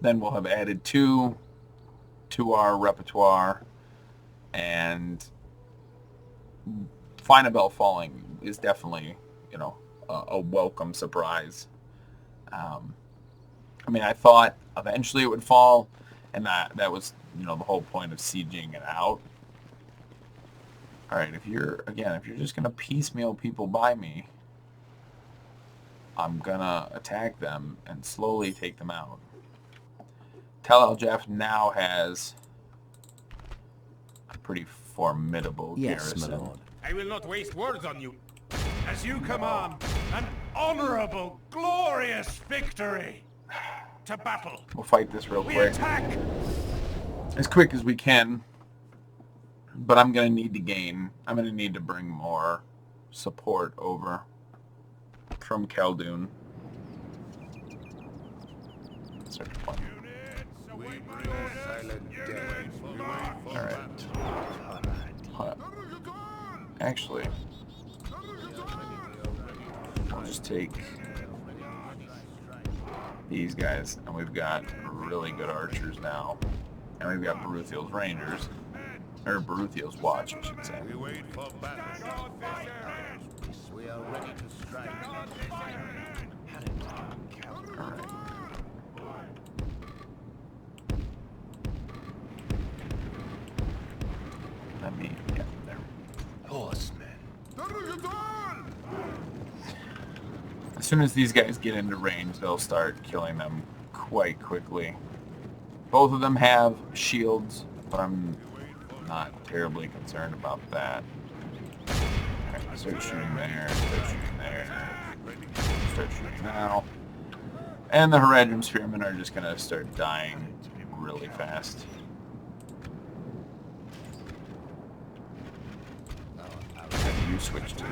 Then we'll have added 2 to our repertoire, and Faen'obel falling is definitely, you know, a welcome surprise. I mean, I thought eventually it would fall, and that was, you know, the whole point of sieging it out. All right, if you're just gonna piecemeal people by me, I'm gonna attack them and slowly take them out. Tal al-Jaf now has a pretty formidable garrison. My lord. I will not waste words on you. As you command, an honorable, glorious victory. To battle. We'll fight this real We quick. attack. As quick as we can. But I'm going to need to bring more support over from Khaldun. Start to play. Alright. Actually, I'll just take these guys, and we've got really good archers now. And we've got Baruthiel's Rangers. Or Baruthiel's Watch, I should say. We wait for battle. We are ready to strike. Alright. There. Horsemen. As soon as these guys get into range, they'll start killing them quite quickly. Both of them have shields, but I'm not terribly concerned about that. Okay, start shooting there, start shooting there, start shooting now. And the Haradrim Spearmen are just going to start dying really fast. Okay, you switch to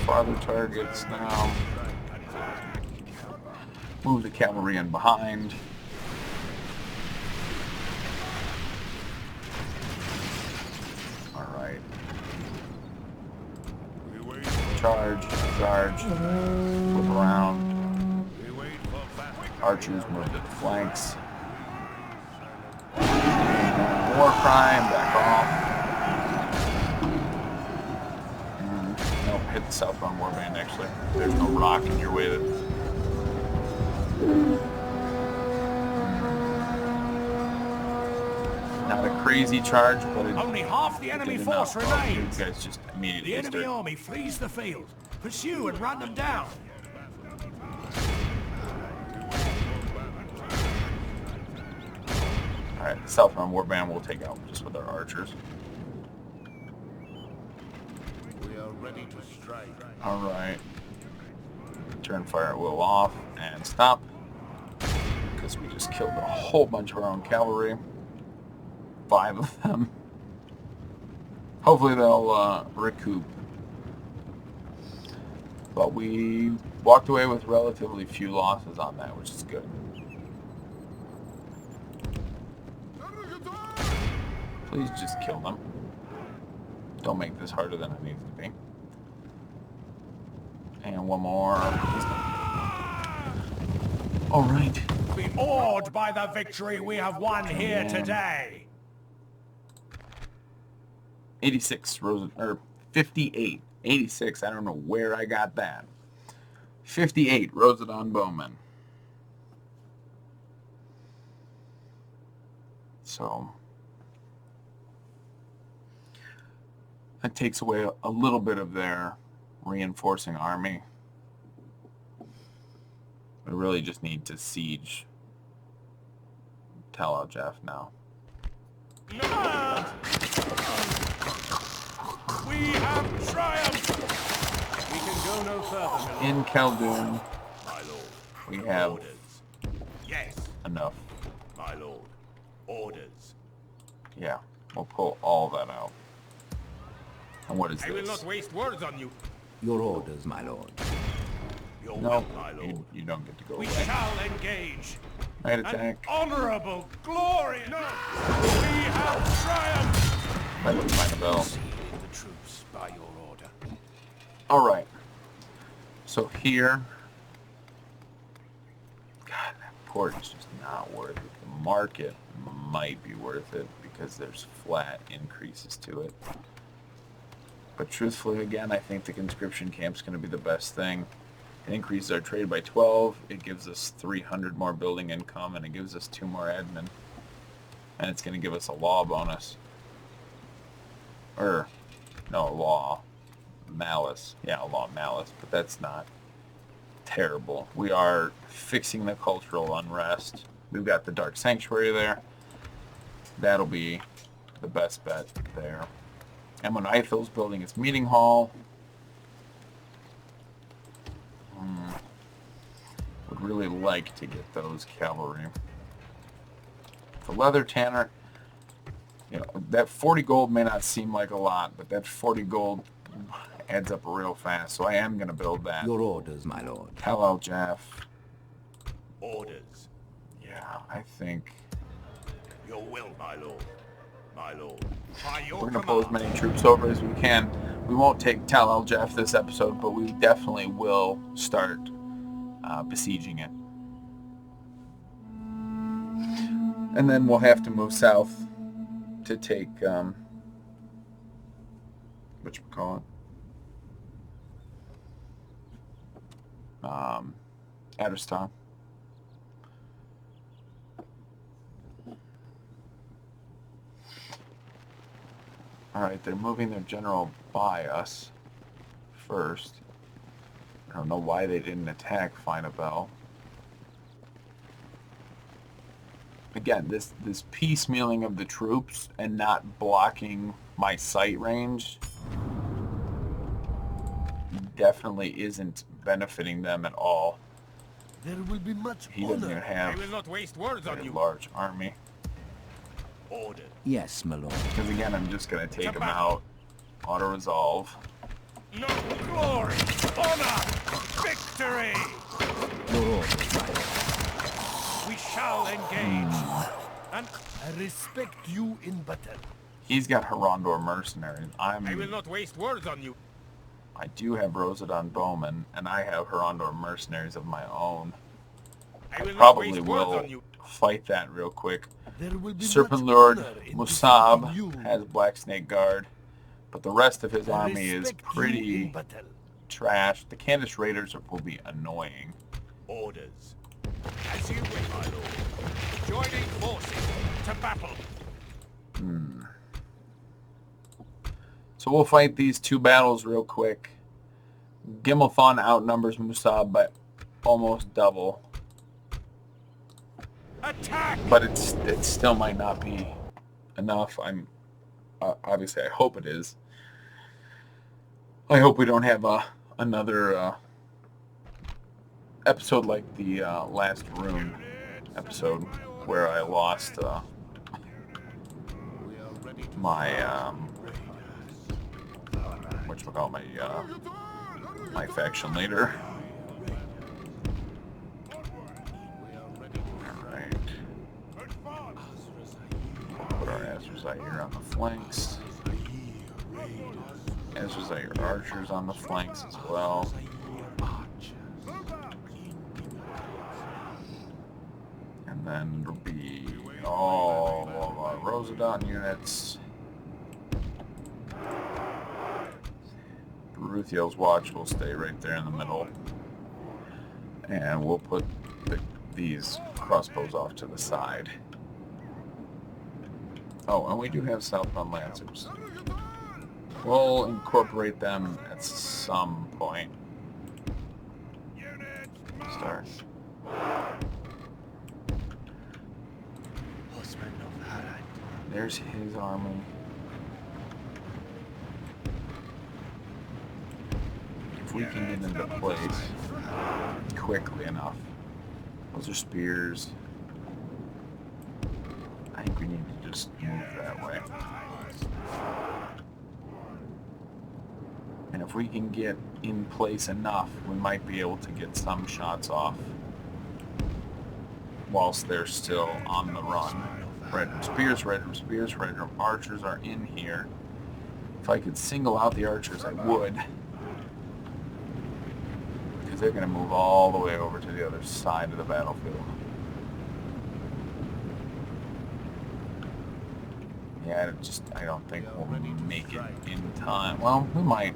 farther targets now. Move the cavalry in behind. Alright. Charge, flip around. Archers move to the flanks. War crime, back off. And, nope, hit the southbound warband actually. There's no rock in your way to... Not a crazy charge, but it Only half the enemy force remains. You guys just immediately The enemy start... army flees the field. Pursue and run them down. Alright, the southbound warband we'll take out just with our archers. We are ready to strike. Alright. Turn fire at will off and stop. Because we just killed a whole bunch of our own cavalry. 5 of them. Hopefully they'll recoup. But we walked away with relatively few losses on that, which is good. Please just kill them. Don't make this harder than it needs to be. And one more. Alright. Be awed by the victory we have won here today. 86 or 58. 86, I don't know where I got that. 58 Rosedon Bowmen. So that takes away a little bit of their reinforcing army. We really just need to siege Tal al-Jaf now. We have triumphed. We can go no further, In Khaldun, we have Yes. enough. My lord. Orders. Yeah, we'll pull all that out. And what is I will this? not waste words on you. Your orders, my lord. Your No, will, my lord. you don't get to go We away. shall engage. Night An attack. honorable, glorious. No. We have triumphed. Night with Faen'obel. Lead the troops by your order. Alright. So here... God, that port is just not worth it. The market might be worth it because there's flat increases to it. But truthfully, again, I think the conscription camp's going to be the best thing. It increases our trade by 12. It gives us 300 more building income, and it gives us 2 more admin. And it's going to give us a law bonus. No, law. Malice. Yeah, a law malice, but that's not terrible. We are fixing the cultural unrest. We've got the Dark Sanctuary there. That'll be the best bet there. And when Eithil's building its meeting hall, would really like to get those cavalry. The leather tanner, you know, that 40 gold may not seem like a lot, but that 40 gold adds up real fast, so I am going to build that. Your orders, my lord. Hello, Jeff. Orders. Yeah, I think Your will, my lord. My lord. By your we're going to pull as command. many troops over as we can. We won't take Tal El Jeff this episode, but we definitely will start besieging it. And then we'll have to move south to take, whatchamacallit? Adderston. Alright, they're moving their general by us first. I don't know why they didn't attack Faen'obel. Again, this piecemealing of the troops and not blocking my sight range definitely isn't benefiting them at all. There will be much He doesn't even I have will not waste words a on you. large army. Order. Yes, my lord. Because again, I'm just going to take To them battle. out. Auto-resolve. No glory, honor, victory. Your orders, my lord. We shall engage. And I respect you in battle. He's got Harondor mercenaries. I will not waste words on you. I do have Rosadon bowmen, and I have Harondor mercenaries of my own. I will not Probably waste words will on you. fight that real quick. There will be Serpent much Lord honor in Musab defeating you. has Black Snake Guard, but the rest of his I army is respect you pretty in battle. trash. The Candice Raiders will be annoying. Orders. As you will, my lord. Joining forces to battle. So we'll fight these 2 battles real quick. Gimmelthon outnumbers Musab by almost double, Attack! but it still might not be enough. I'm obviously I hope it is. I hope we don't have another episode like the last Rune episode where I lost my my faction leader. Alright. We'll put our Azrazair on the flanks. Azrazair archers on the flanks as well. And then it'll be all of our Rosadon units. Ruthiel's Watch will stay right there in the middle. And we'll put these crossbows off to the side. Oh, and we do have Southbound Lancers. We'll incorporate them at some point. Start. Horsemen of Harad. There's his army. If we can get into place quickly enough. Those are spears. I think we need to just move that way. And if we can get in place enough, we might be able to get some shots off whilst they're still on the run. Red Room Spears, Red Room Spears, Red Room Archers are in here. If I could single out the Archers, I would. Because they're going to move all the way over to the other side of the battlefield. Yeah, I don't think we'll make it in time. Well, we might.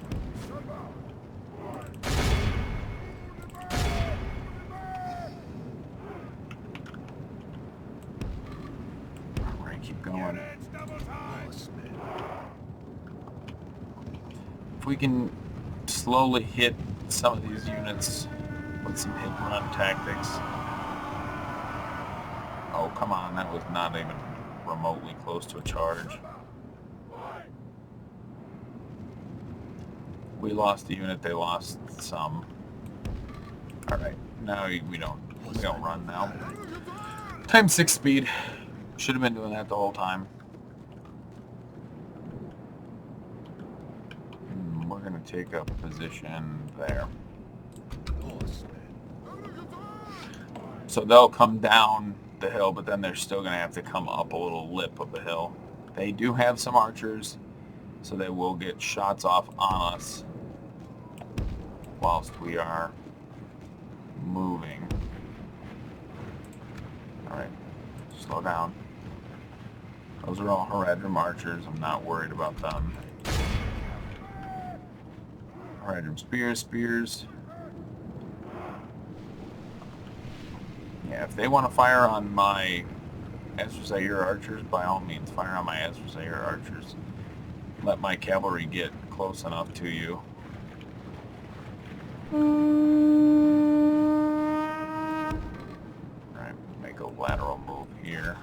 Alright, keep going. If we can slowly hit some of these units with some hit and run tactics. Oh, come on, that was not even remotely close to a charge. We lost a unit, they lost some. Alright, now we don't run now. Times 6 speed. Should have been doing that the whole time. We're gonna take a position there. So they'll come down the hill, but then they're still gonna have to come up a little lip of the hill. They do have some archers, so they will get shots off on us whilst we are moving. Alright, slow down. Those are all Haradrim archers. I'm not worried about them. Haradrim spears. Yeah, if they want to fire on my Ezra Zaire archers, by all means, fire on my Ezra Zaire archers. Let my cavalry get close enough to you. Alright, make a lateral move here.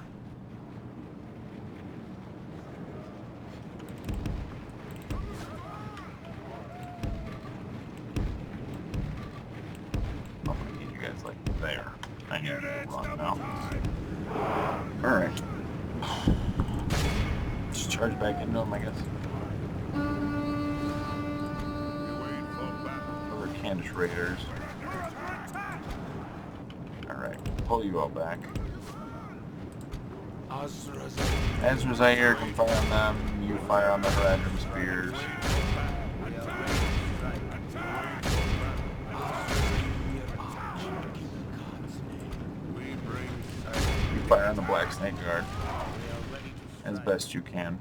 I'm gonna need you guys like there. I need to run now. Alright. Just charge back into them, I guess. Those are Candish Raiders. Alright, pull you all back. Ezra Zaire can fire on them, you fire on the Haradrim spears. You fire on the Black Snake Guard as best you can.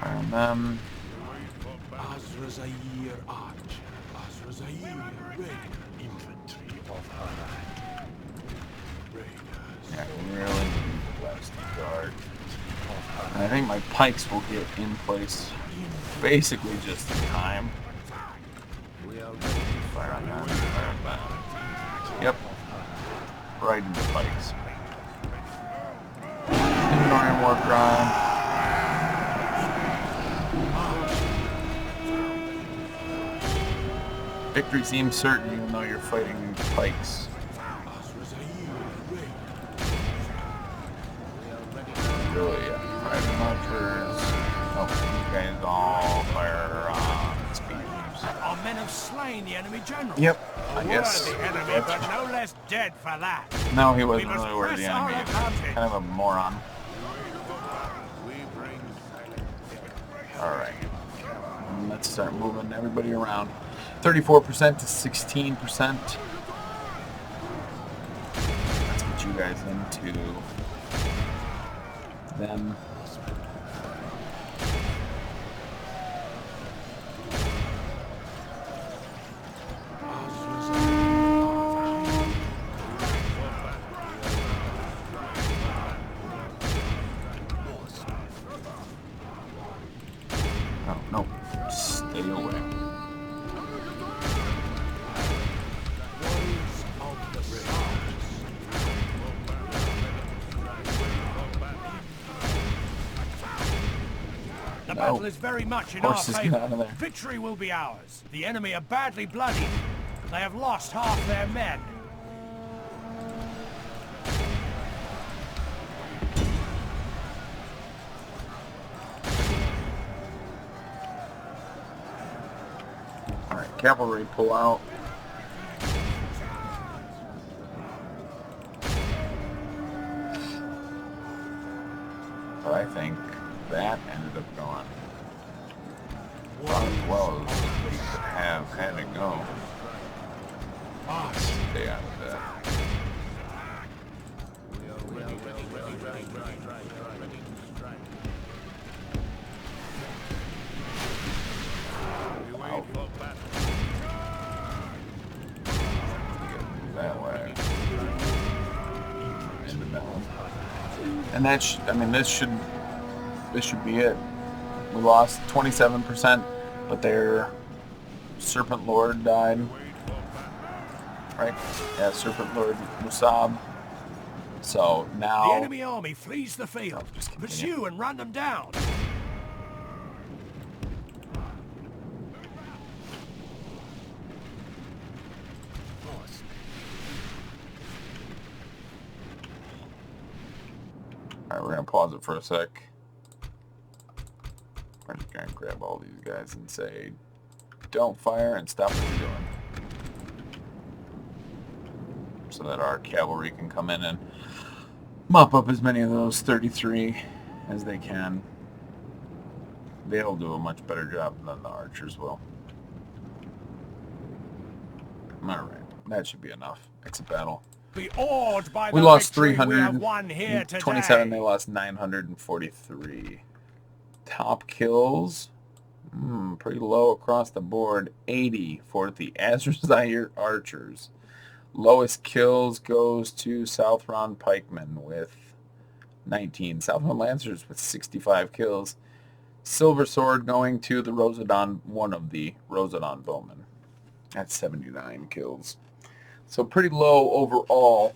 Fire on them. Yeah, really need the Black Snake Guard. And I think my pikes will get in place basically just in time. Fire on that, fire on that. Yep. Right into pikes. Númenor war cry. Victory seems certain even though you're fighting pikes. Really, yeah. Fire archers. Oh, you guys all fire on spears. Our men have slain the enemy general. Yep, I guess. The enemy, but no less dead for that. No, he wasn't We must really worth the press our enemy. advantage. Kind of a moron. Alright. Let's start moving everybody around. 34% to 16%. Let's get you guys into them. Oh, no. Stay away. The No. battle is very much in our Horses, get favor. out of there. Victory will be ours. The enemy are badly bloodied. They have lost half their men. Alright, cavalry pull out. But I think that ended up going about as well as we could have had it go. Stay out of that. Out. That way. Into that one. And that I mean, this should be it. We lost 27%, but their Serpent Lord died. Right? Yeah, Serpent Lord Musab. So now... The enemy army flees the field. Just continue. Pursue and run them down. Alright, we're going to pause it for a sec. We're just going to grab all these guys and say, don't fire and stop what you're doing. So that our cavalry can come in and mop up as many of those 33 as they can. They'll do a much better job than the archers will. Alright, that should be enough. Exit battle. Be awed by We the lost victory we have won here 327, today. they lost 943. Top kills, pretty low across the board. 80 for the Azrazir archers. Lowest kills goes to Southron pikemen with 19. Southron lancers with 65 kills. Silver sword going to the Rosadon, one of the Rosadon bowmen. That's 79 kills. So pretty low overall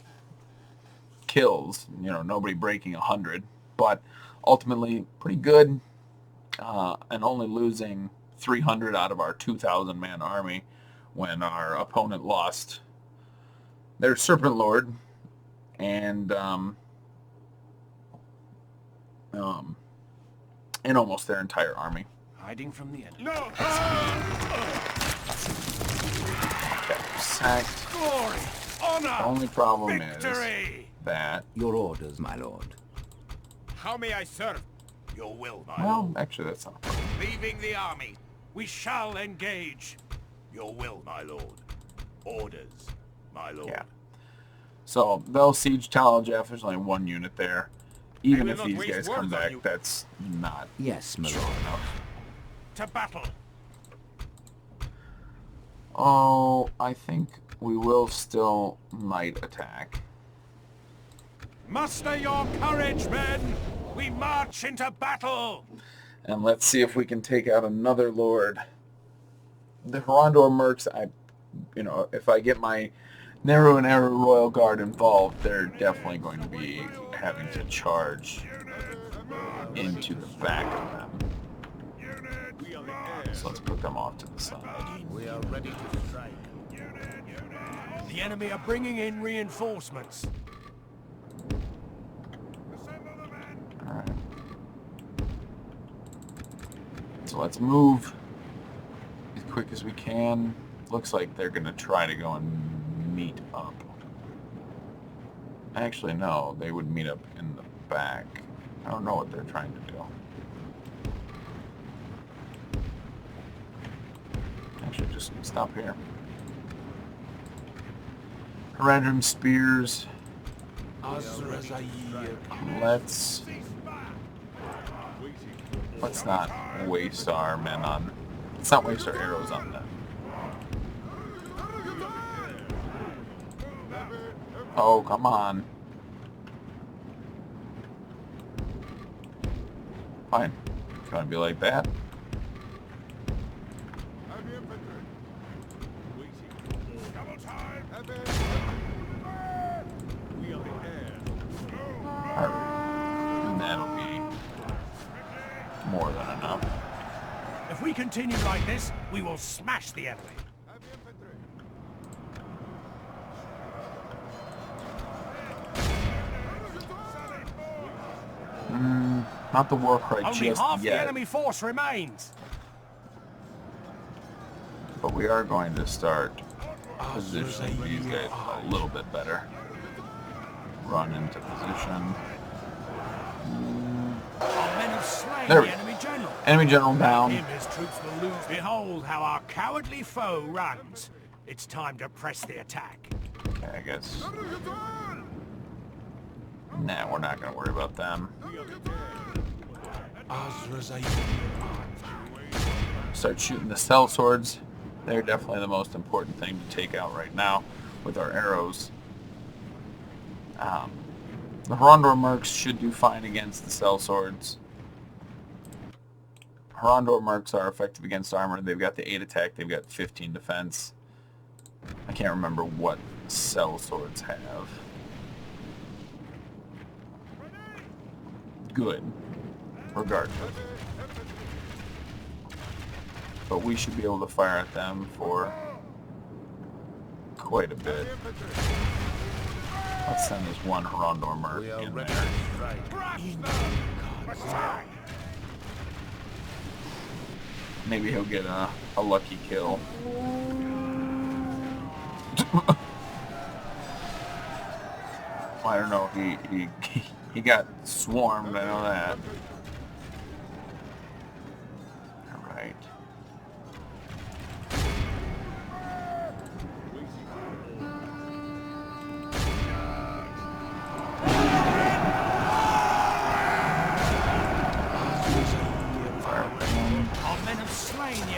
kills. You know, nobody breaking 100, but ultimately pretty good. And only losing 300 out of our 2,000 man army when our opponent lost their Serpent Lord and almost their entire army. Hiding from the enemy. No! Capture sacked. Glory! Honor! The only problem Victory! is that, Your orders, my lord. How may I serve? Your will, my well, lord. actually that's not a problem. Leaving the army. We shall engage. Your will, my lord. Orders, my lord. Yeah. So they'll siege Talajeff. There's only one unit there. Even will if not these waste guys come words on back, you. that's not Yes, my strong lord. enough. To battle. Oh, I think we will still might attack. Muster your courage, men. We march into battle. And let's see if we can take out another lord. The Harandor mercs, if I get my Neru and Eru Royal Guard involved, they're definitely going to be having to charge into the back of them. So let's put them off to the side. We are ready to strike. The enemy are bringing in reinforcements. Alright. So let's move as quick as we can. Looks like they're going to try to go and meet up. Actually, no. They would meet up in the back. I don't know what they're trying to do. Actually, just stop here. Haradrim spears. Let's not waste our men on... Let's not waste our arrows on them. Oh, come on. Fine. It's gonna be like that. Alright. And that'll be more than enough. continue like this, we will smash the enemy. Not the war cry Only just half the yet, enemy force remains. but we are going to start positioning these guys a little bit better. Run into position. Our men have slain There the we go. enemy general. Enemy general down. Him, his troops will lose. Behold how our cowardly foe runs. It's time to press the attack. I guess. Nah, we're not going to worry about them. Start shooting the cell swords. They're definitely the most important thing to take out right now with our arrows. The Horondor mercs should do fine against the cell swords. Horondor mercs are effective against armor. They've got the 8 attack. They've got 15 defense. I can't remember what cell swords have. Good, regardless. But we should be able to fire at them for quite a bit. Let's send this one Horondor merc in there. Maybe he'll get a lucky kill. I don't know. He got swarmed. I know that. All right.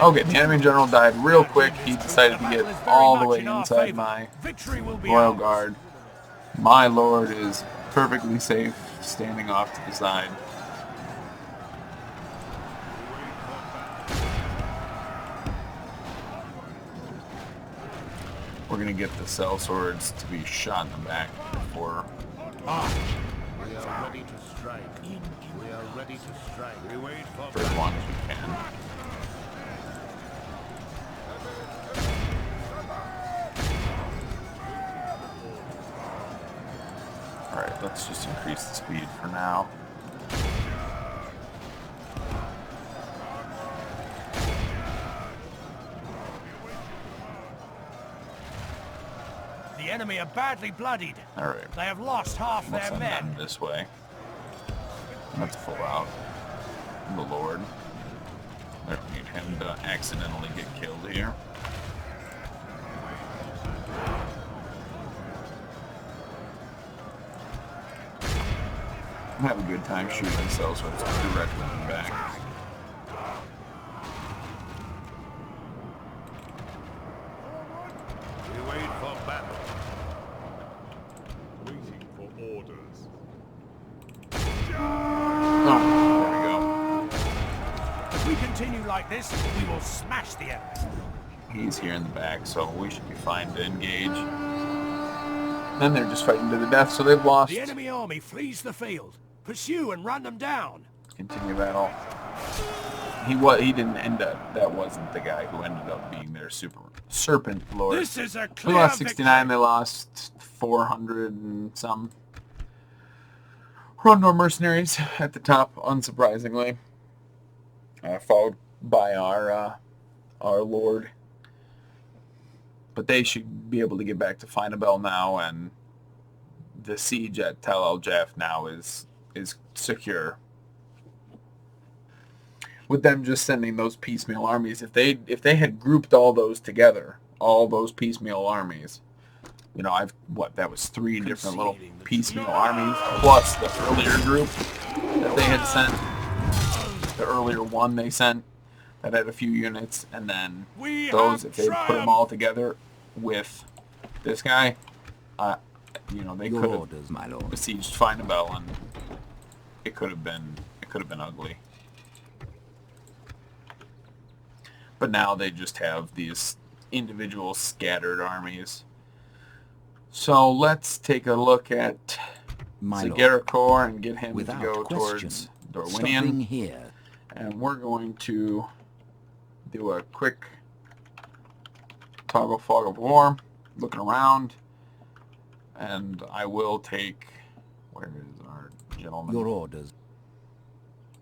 Okay, the enemy general died real quick. He decided to get all the way inside my royal guard. My lord is perfectly safe standing off to the side. We're going to get the cell swords to be shot in the back before... We are ready to strike. We are ready to strike. We wait for as long as we can. Alright, let's just increase the speed for now. The enemy are badly bloodied. Alright. They have lost half Let's their send them men. this way. Let's pull out the Lord. I don't need him to accidentally get killed here. I have a good time shooting cells so it's directly in the back. We wait for battle. Waiting for orders. Oh, there we go. If we continue like this, we will smash the enemy. He's here in the back, so we should be fine to engage. Then they're just fighting to the death, so they've lost. The enemy army flees the field. Pursue and run them down. Continue battle. He didn't end up. That wasn't the guy who ended up being their Serpent Lords. This is a We clear lost 69. victory. They lost 400 and some. Mordor mercenaries at the top, unsurprisingly, followed by our Lord. But they should be able to get back to Faen'obel now, and the siege at Tel El-Jaf now is secure. With them just sending those piecemeal armies, if they had grouped all those together, all those piecemeal armies, you know, that was 3 different little piecemeal armies plus the earlier group that they had sent, the earlier one they sent that had a few units, and then those, if they put them all together with this guy, you know, they Your could have orders, my lord. besieged Faen'obel, and it could have been ugly. But now they just have these individual scattered armies. So let's take a look at My lord. Zagarikor and get him Without to go question. towards Stopping Dorwinion. here. And we're going to do a quick toggle fog of war, looking around, and I will take... Where is our gentleman? Your orders.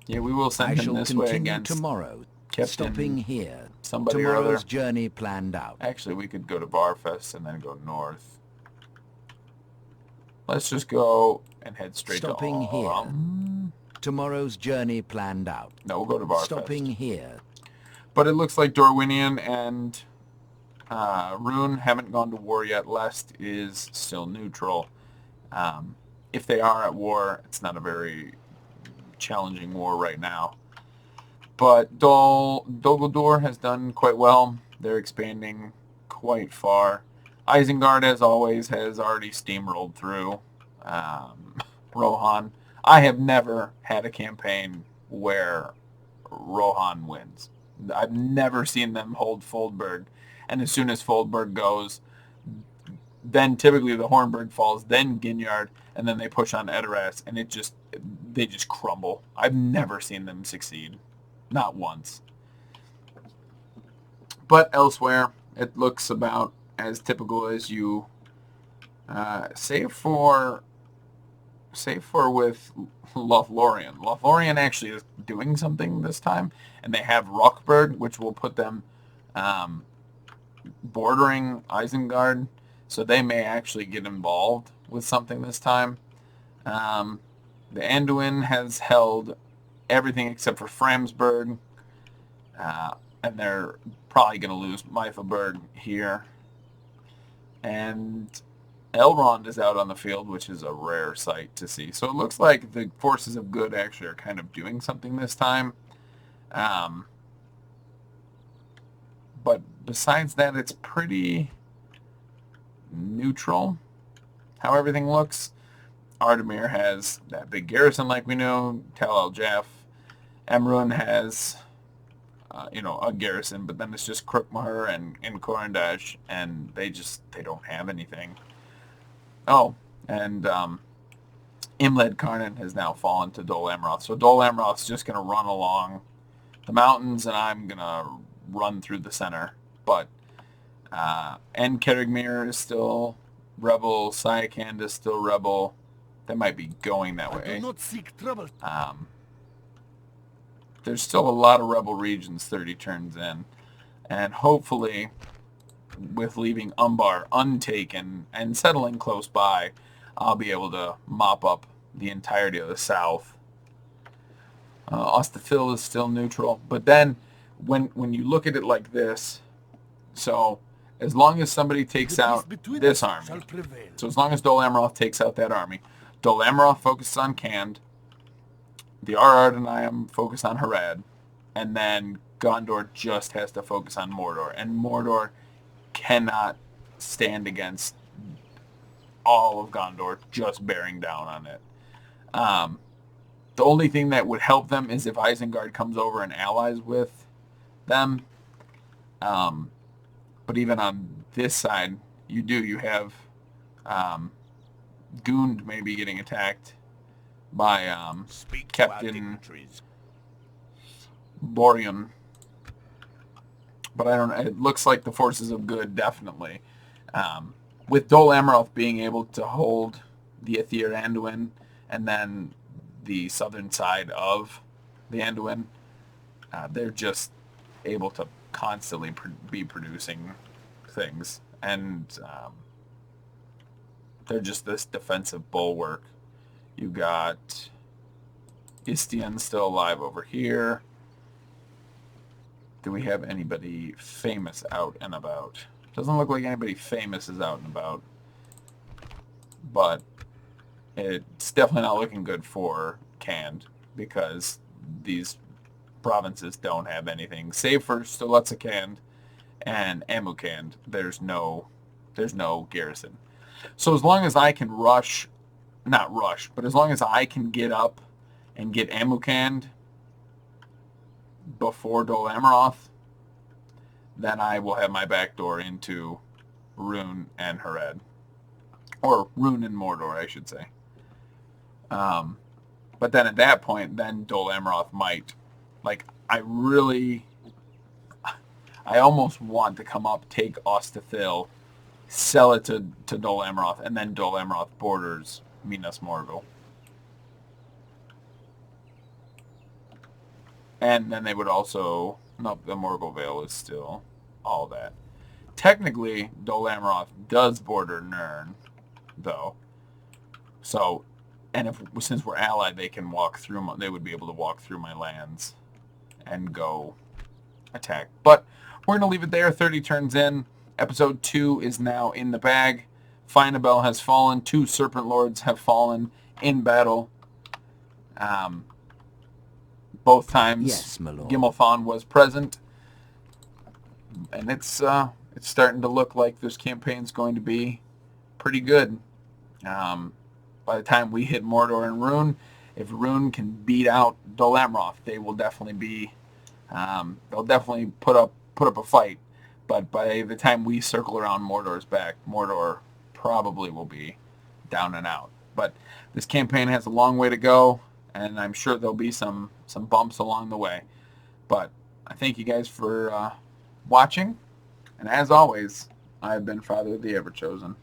Yeah, we will send I him shall this way continue against tomorrow. Captain Stopping here. somebody or other. Tomorrow's journey planned out. Actually, we could go to Barfest and then go north. Let's just go and head straight Stopping to... here. Tomorrow's journey planned out. No, we'll go to Barfest. Stopping here. But it looks like Dorwinion and Rune haven't gone to war yet. Lest is still neutral. If they are at war, it's not a very challenging war right now. But Dol Guldur has done quite well. They're expanding quite far. Isengard, as always, has already steamrolled through Rohan. I have never had a campaign where Rohan wins. I've never seen them hold Foldberg. And as soon as Foldberg goes, then typically the Hornburg falls, then Ginyard, and then they push on Edoras, and they just crumble. I've never seen them succeed. Not once. But elsewhere, it looks about as typical as you, save for with Lothlorien. Lothlorien actually is doing something this time, and they have Rockburg, which will put them bordering Isengard, so they may actually get involved with something this time. The Anduin has held everything except for Framsburg, and they're probably going to lose Mythelberg here. And Elrond is out on the field, which is a rare sight to see. So it looks like the forces of good actually are kind of doing something this time. But besides that, it's pretty neutral how everything looks. Ardamir has that big garrison like we know. Tal al-Jaf. Emrun has, a garrison, but then it's just Crookmahur and Corandash, and they don't have anything. Oh, and Imled Karnan has now fallen to Dol Amroth. So Dol Amroth's just going to run along the mountains, and I'm going to run through the center. But, and Kerigmir is still rebel. Syakand is still rebel. They might be going that way. Do not seek trouble. There's still a lot of rebel regions 30 turns in. And hopefully, with leaving Umbar untaken and settling close by, I'll be able to mop up the entirety of the south. Ostafil is still neutral. But then, when you look at it like this, so as long as somebody takes out this army, so as long as Dol Amroth takes out that army, Dol Amroth focuses on Khand, the Ar-Adûnâim focus on Harad, and then Gondor just has to focus on Mordor. And Mordor cannot stand against all of Gondor just bearing down on it. The only thing that would help them is if Isengard comes over and allies with them. But even on this side, you have Gund maybe getting attacked by Captain Borion. But I don't know. It looks like the forces of good, definitely. With Dol Amroth being able to hold the Aethir Anduin and then the southern side of the Anduin, they're just able to constantly be producing things. And they're just this defensive bulwark. You got Istian still alive over here. Do we have anybody famous out and about? Doesn't look like anybody famous is out and about. But it's definitely not looking good for Khand, because these provinces don't have anything. Save for Stoletza-Khand and Amukhand, there's no garrison. So as long as I can not rush, but as long as I can get up and get Amukhand before Dol Amroth, then I will have my back door into Rune and Harad. Or Rune and Mordor, I should say. But then at that point, then Dol Amroth might... I almost want to come up, take Ostafil, sell it to Dol Amroth, and then Dol Amroth borders Minas Morgul. And then they would also... Nope, the Morgul Vale is still all that. Technically, Dol Amroth does border Nirn, though. So, and since we're allied, they can walk through. They would be able to walk through my lands and go attack. But we're going to leave it there. 30 turns in. Episode 2 is now in the bag. Faen'obel has fallen. 2 Serpent Lords have fallen in battle. Both times, Yes, my lord. Gimmelthon was present. And it's starting to look like this campaign's going to be pretty good. By the time we hit Mordor and Rune, if Rune can beat out Dol Amroth, they will definitely be, they'll definitely put up a fight. But by the time we circle around Mordor's back, Mordor probably will be down and out. But this campaign has a long way to go, and I'm sure there'll be some bumps along the way. But I thank you guys for watching, and as always, I've been Father of the Ever-Chosen.